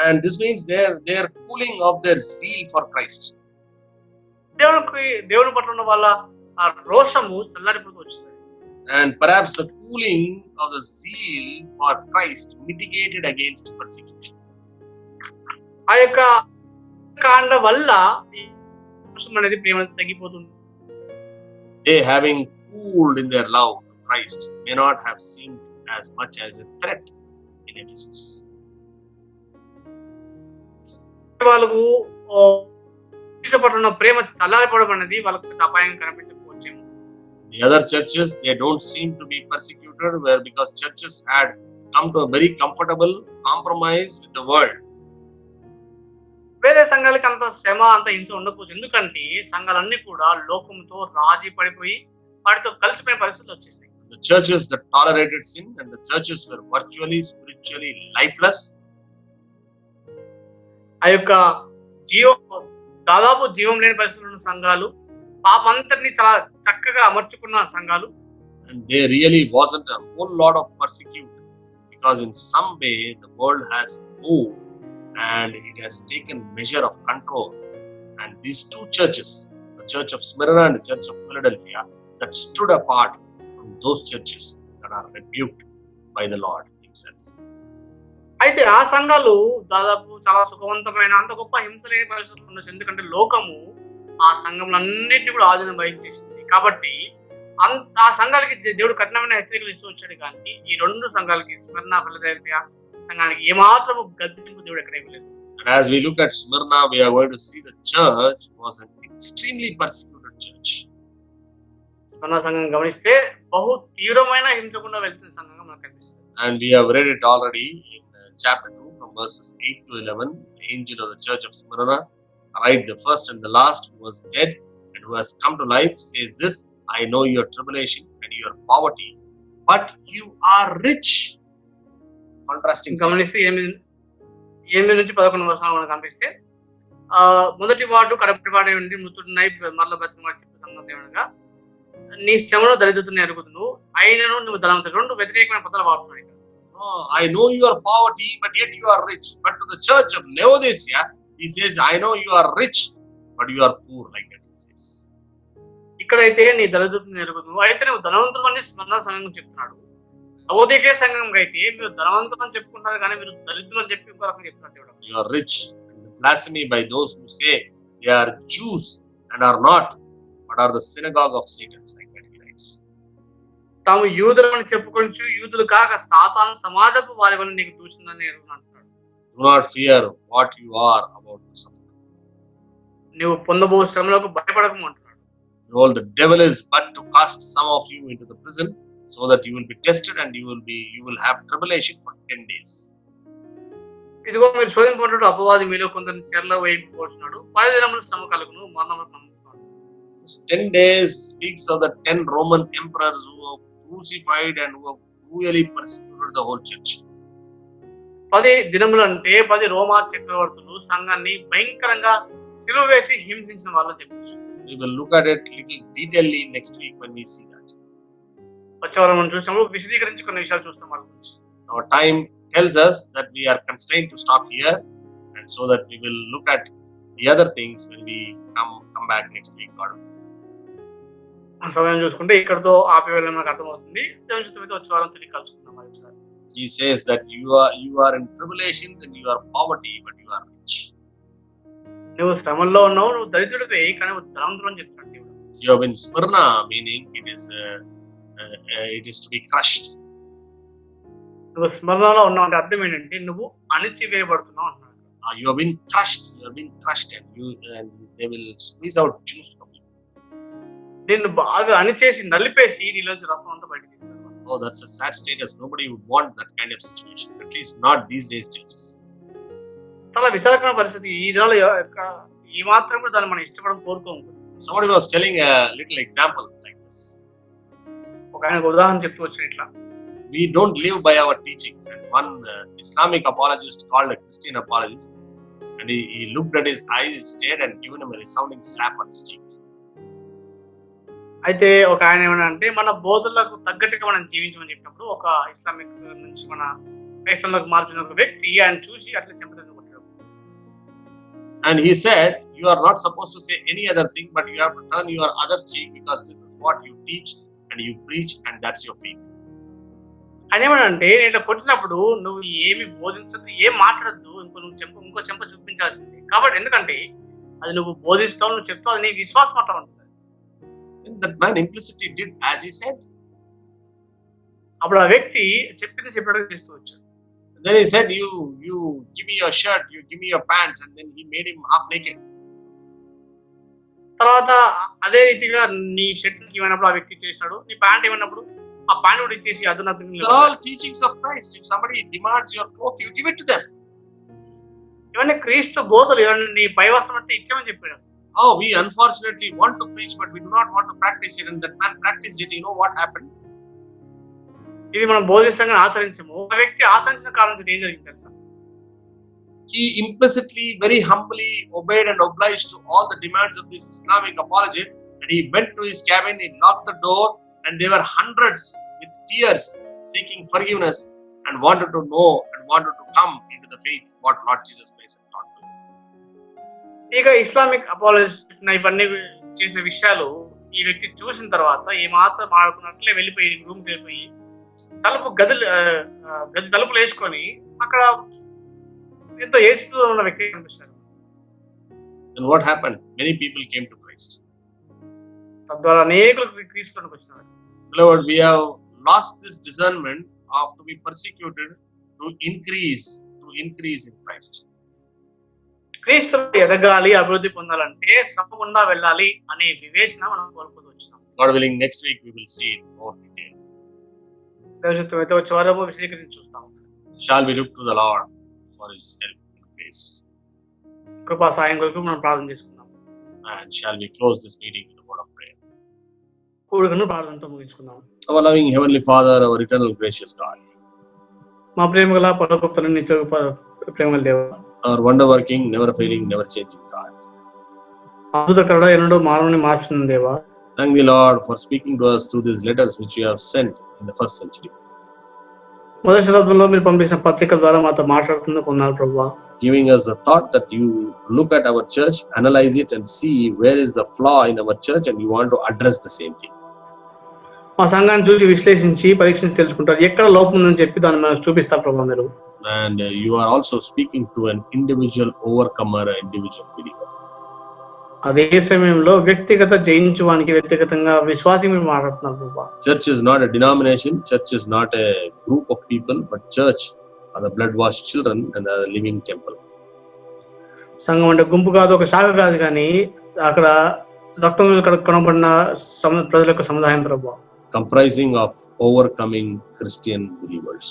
And this means they are cooling of their zeal for Christ. దేవుని పట్ల ఉన్న వాళ్ళ ఆ రోషము చల్లారిపోతూ వచ్చింది. And perhaps the cooling of the zeal for Christ mitigated against persecution. ఆ యొక్క కాండ వల్ల రోషం అనేది ప్రేమ తగ్గిపోతుంది. They, having cooled in their love to Christ, may not have seemed as much as a threat in Ephesus. వాళ్ళకు పట్ల ప్రేమ చల్లారిపోవడం అనేది వాళ్ళకు పెద్ద అపాయం కనిపించకపోవచ్చేమో. The other churches, they don't seem to be persecuted, where because churches had come to a very comfortable compromise with the world. వేరే సంఘాలకి అంత శ్రమ అంత హింస ఉండకపోవచ్చు. ఎందుకంటే సంఘాలన్నీ కూడా లోకంతో రాజీ పడిపోయి వాటితో కలిసిపోయిన పరిస్థితులు వచ్చేసాయి. The churches that tolerated sin and the churches were virtually spiritually lifeless. ఆ యొక్క దాదాపు జీవం లేని పరిస్థితులు ఉన్న సంఘాలు, పాపంతటిని చాలా చక్కగా అమర్చుకున్న సంఘాలు. And there really wasn't a whole lot of persecution because in some way the world has moved and it has taken measure of control. And these two churches, the Church of Smyrna and the Church of Philadelphia, that stood apart from those churches that are rebuked by the Lord himself. అయితే ఆ సంఘాలు దాదాపు చాలా సుఖవంతమైన అంత గొప్ప హింస లేని పరిస్థితులు ఉండొచ్చు. ఎందుకంటే లోకము ఆ సంఘములన్నింటినీ కూడా ఆధీనం వహించేసింది. కాబట్టి ఆ సంఘాలకి దేవుడు కఠినమైన హెచ్చరికలు ఇస్తూ వచ్చాడు. కానీ ఈ రెండు సంఘాలకి స్మరణ ఫిలదెల్ఫియా సంఘానికి ఏమాత్రం గద్దింపు దేవుడు ఎక్కడ ఇవ్వలేదు. And as we look at Smyrna, we are going to see the church was an extremely persecuted church. స్మరణ సంఘం గమనిస్తే బహు తీవ్రమైన హింస గుండా వెళ్తున్న సంఘంగా మనకు కనిపిస్తుంది. And we have read it already in chapter 2 from verses 8 to 11. The angel of the church of Smyrna, right, the first and the last, who was dead and who has come to life, says this: I know your tribulation and your poverty, but you are rich. Contrasting. గమనిస్తే 8 నుంచి 11 వర్షాలు మనకు కనిపిస్తే మొదటి వాడు కడపటి వాడే ఉండి మృతుడినై మరల బ్రతికిన వాడు చెప్పే సంగతి ఏమనగా నీ శ్రమను దరిద్రతను ఎరుగుదును అయినను నువ్వు ధనవంతుడు. రెండు వ్యతిరేకమైన పదాలు వాడుతున్నాడు. I know your poverty, but yet you are rich. But to the church of Laodicea, he says, I know you are rich, but you are poor, like that he says. ఇక్కడైతే నీ దరిద్రతను ఎరుగుదును అయితే నువ్వు ధనవంతుడు అని స్మరణ సంఘం చెప్తున్నాడు. లవోదికయ సంఘం అయితే మీరు ధనవంతులు అని చెప్పుకుంటారు కానీ మీరు దరిద్రులు అని చెప్పి ఇంకో రకంగా చెప్తున్నాడు దేవుడు. You are rich. And blasphemy by those who say they are Jews and are not, but are the synagogue of Satan, like that he writes. తాము యూదులని చెప్పుకొంచు యూదులు కాక సాతాను సమాజపు వారి వల్ల నీకు దూషిందని అంటున్నాడు. Do not fear what you are about to suffer. నువ్వు పొందబో శ్రమలకు భయపడకము అంటున్నాడు. Behold, the devil is but to cast some of you into the prison, so that you will be tested and you will have tribulation for 10 days. ఇదిగో మీరు శోధింపబడ్డ అపవాది మీలో కొందరిని చెరలో వేయించుకోవచ్చున్నాడు. 10 దినములు శ్రమ కలుగును మరణములకు నమ్ముతున్నాడు. This 10 days speaks of the 10 Roman emperors who were crucified and who have cruelly persecuted the whole church. 10 దినములు అంటే 10 రోమా చక్రవర్తులు సంఘాన్ని భయంకరంగా సిలువ వేసి హింసించిన వాళ్ళని చెప్పచ్చు. We will look at it little detailedly next week when we see that. వచ్చే వారం మనం చూసినప్పుడు విశదీకరించి కొన్ని విషయాలు చూస్తాం వాళ్ళ గురించి. Our time tells us that we are constrained to stop here, and so that we will look at the other things when we come back next week, God. మన సమయం చూసుకుంటే ఇక్కడతో ఆపేయాలని మనకు అర్థమవుతుంది. దేవుని చిత్తమైతే వచ్చే వారం తిరిగి కలుసుకుందాం మరోసారి. He says that you are in tribulations and you are poverty, but you are rich. నువ్వు శ్రమల్లో ఉన్నావు, నువ్వు దరిద్రుడివే కానీ నువ్వు ధనవంతుడు అని చెప్తున్నాడు దేవుడు. You have been Smyrna, meaning it is to be crushed. నువ్వు స్మరణలో ఉన్నావు అంటే అర్థం ఏంటంటే నువ్వు అణిచివేయబడుతున్నావు అంటున్నాడు. You have been crushed, and they will squeeze out juice from you. నిన్ను బాగా అణిచేసి నలిపేసి నీలోంచి రసం అంతా బయటకు తీస్తారు. Oh, that's a sad status. Nobody would want that kind of situation. At least not these days, churches. చాలా విచారకరమైన పరిస్థితి. ఈ దినాలు ఈ మాత్రం కూడా దాన్ని మనం ఇష్టపడడం కోరుకోము. Somebody was telling a little example like this. ఒక ఆయన ఉదాహరణ చెప్తూ వచ్చిన ఇట్లా, we don't live by our teachings. And one Islamic apologist called a Christian apologist, and he looked at his eyes, stared, and given him a resounding slap on his cheek. అయితే ఒక ఆయన ఏమన్నా అంటే మన బోధనలకు తగ్గట్టుగా మనం జీవించమని చెప్పినప్పుడు ఒక ఇస్లామిక్ నుంచి మన క్రైస్తవులకు మార్చిన ఒక వ్యక్తి ఆయన చూసి అట్లా చెంపదని కొట్టాడు. And he said, you are not supposed to say any other thing, but you have to turn your other cheek, because this is what you teach and you preach, and that's your faith. అని ఏమనంటే నేను ఇట్లా కొట్టినప్పుడు నువ్వు ఏమి బోధించద్దు, ఏం మాట్లాడద్దు, ఇంకో చెంప చూపించాల్సింది. కాబట్టి ఎందుకంటే అది నువ్వు బోధిస్తావు, నువ్వు చెప్తావు, అది నీ విశ్వాసం అట్లా ఉంటుంది. That man implicitly did as he said. అప్పుడు ఆ వ్యక్తి చెప్పింది చెప్పినట్టు చేస్తూ వచ్చాడు. Then he said, you give me your shirt, you give me your pants, and then he made him half naked. తర్వాత అదే రీతిగా నీ షర్ట్ ఇవ్వనప్పుడు ఆ వ్యక్తి చేసినాడు, నీ ప్యాంట్ ఇవ్వనప్పుడు ఆ ప్యాంట్ కూడా ఇచ్చేసి They're all teachings of Christ. If somebody demands your cloak, you give it to them. ఇవన్నీ క్రీస్తు బోధలు. ఇవన్నీ నీ పై వస్త్రం అంటే ఇచ్చామని చెప్పాడు. Oh, we unfortunately want to preach, but we do not want to practice it. And that man practiced it. You know what happened? ఇది మనం బోధిస్తాం ఆచరించము. ఆ వ్యక్తి ఆచరించిన కారణం ఏం జరిగింది తెలుసా? He implicitly, very humbly obeyed and obliged to all the demands of this Islamic apologist, and he went to his cabin, he locked the door, and there were hundreds with tears seeking forgiveness. and wanted to know and wanted to come into the faith what Lord Jesus Christ had taught to him. ఇక ఇస్లామిక్ అపాలజిస్ట్ ఇవన్నీ చేసిన విషయాలు ఈ వ్యక్తి చూసిన తర్వాత ఈ మాత్రం ఆడుకున్నట్లే వెళ్ళిపోయి రూమ్కి వెళ్ళిపోయి గది తలుపులు వేసుకొని అక్కడ ఎంతో ఏడ్చుతూ ఉన్న వ్యక్తి కనిపిస్తారు. And what happened? Many people came to Christ. తద్వారా అనేకులు క్రీస్తులోకి వచ్చినారు. Beloved, we have lost this discernment of to be persecuted to increase in Christ. క్రీస్తులో ఎదగాలి, అభివృద్ధి పొందాలంటే తప్పకుండా వెళ్ళాలి అనే వివేచన మనం కోల్పోతూ వచ్చినాం. God willing, next week we will see it more detail. దైవచిత్తం అయితే వచ్చే వారము విశదీకరించి చూస్తాం. Shall we look to the Lord for His help and grace? కృపా సాయం కొరకు మనం ప్రార్థన చేసుకుందాం. And shall we close this meeting with a word of prayer? కూడుకను ప్రార్థనతో ముగించుకుందాం. Our loving Heavenly Father, our eternal gracious God, మా ప్రేమగల పరలోకపు నిత్య ప్రేమగల దేవా, our wonder working, never failing, never changing God. అద్భుతకరుడ ఎన్నడూ మానవుని మార్చుతున్న దేవా, Thank the Lord for speaking to us through these letters which you have sent in the first century. మొదటి శతాబ్దంలో మీరు పంపించిన పత్రికల ద్వారా మాతో మాట్లాడుతున్నందుకు వందనాలు ప్రభువా. Giving us the thought that you look at our church, analyze it and see where is the flaw in our church and you want to address the same thing. మా సంఘాన్ని చూసి విశ్లేషించి పరీక్షించి తెలుసుకుంటారు, ఎక్కడ లోపం ఉందని చెప్పి దాన్ని మనకు చూపిస్తారు ప్రభువా మీరు. And you are also speaking to an individual overcomer, an individual believer. అదే సమయంలో వ్యక్తిగత జయించువానికి వ్యక్తిగతంగా విశ్వాసి మీరు మాట్లాడుతున్నారు ప్రభువా. Church is not a denomination, church is not a group of people, but church are the blood washed children and are the living temple. సంఘం అంటే గుంపు కాదు, ఒక శాఖ కాదు, కానీ అక్కడ రక్తం కనబడిన ప్రజల యొక్క సముదాయం ప్రభువా. Comprising of overcoming Christian believers.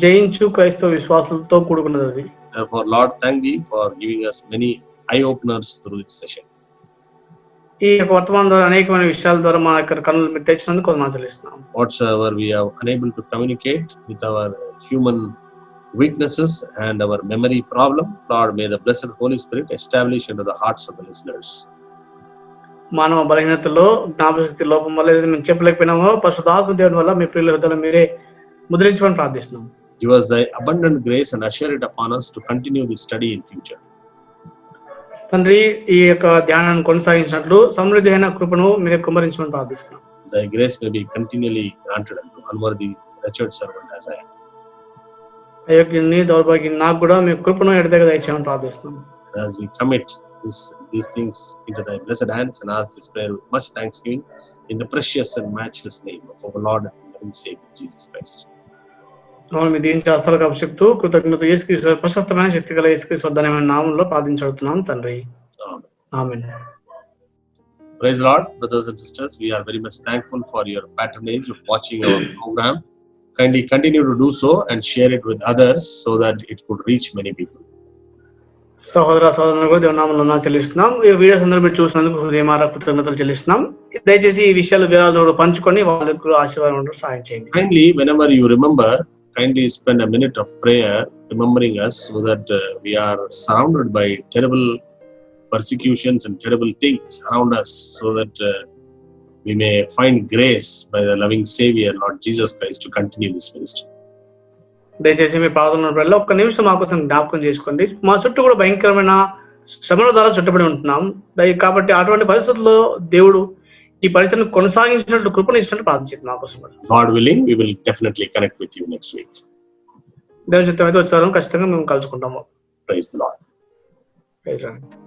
జయించు క్రైస్తవ విశ్వాసాలతో కూడుకున్నది అది. Therefore, Lord, thank thee for giving us many eye openers through this session. ఈ యొక్క వర్తమానం ద్వారా అనేకమైన విషయాల ద్వారా మా యొక్క కన్నులు మీరు తెచ్చినందుకు కొంత చెల్లిస్తున్నాం. Whatsoever we are unable to communicate with our human weaknesses and our memory problem, Lord, may the blessed Holy Spirit establish into the hearts of the listeners. మానవ బలహీనతలో జ్ఞాపశక్తి లోపం వల్ల ఏదైతే మేము చెప్పలేకపోయినామో పరిశుద్ధాత్మ దేవుని వల్ల మీ ప్రియుల హృదయంలో మీరే ముద్రించమని ప్రార్థిస్తున్నాం. Give us thy abundant grace and assure it upon us to continue this study in future. తండ్రి, ఈ యొక్క ధ్యానాన్ని కొనసాగించినట్లు సమృద్ధి అయిన కృపను మీరే కుమ్మరించమని ప్రార్థిస్తున్నాం. Thy grace may be continually granted unto unworthy wretched servant as I am. అయోగ్యుని దౌర్భాగ్యం నాకు కూడా మీ కృపను ఎడతెగ దయచేయమని ప్రార్థిస్తున్నాం. As we commit these things into thy blessed hands and ask this prayer with much thanksgiving in the precious and matchless name of our Lord and Savior Jesus Christ. మీ దీనికి అసలు చెప్తూ కృతజ్ఞత యేసుక్రీస్తు ప్రశస్తమైన శక్తి గల యేసుక్రీస్తు వర్ధనమైన నామంలో ప్రార్థించుతున్నాం తండ్రి. ఆమేన్. Praise the Lord, brothers and sisters. We are very much thankful for your patronage of watching our program. Kindly continue to do so and share it with others so that it could reach many people. సహోదర సహోదరులకు దేవుని నామములో చెల్లిస్తున్నాం. ఈ వీడియోస్ అందరూ మీరు చూసినందుకు హృదయమారా కృతజ్ఞతలు చెల్లిస్తున్నాం. దయచేసి ఈ విషయాలు విరాళాలు పంచుకొని వాళ్ళకు ఆశీర్వాదం ఉండడం సహాయం చేయండి. Kindly, whenever you remember, kindly spend a minute of prayer remembering us so that we are surrounded by terrible persecutions and terrible things around us so that we may find grace by the loving Savior, Lord Jesus Christ, to continue this ministry. దయచేసి మీ ప్రార్థనల ఒక్క నిమిషం మా కోసం జ్ఞాపకం చేసుకోండి. మా చుట్టూ కూడా భయంకరమైన శ్రమల ద్వారా చుట్టబడి ఉంటున్నాం. కాబట్టి అటువంటి పరిస్థితుల్లో దేవుడు ఈ పరిచయం కొనసాగించినట్లు కృపను ఇచ్చినట్టు ప్రార్థించండి మా కోసం. God willing, we will definitely connect with you next week. దేవుని చిత్తం అయితే వచ్చారు, ఖచ్చితంగా మేము కలుసుకుంటాము. Praise the Lord. Praise the Lord.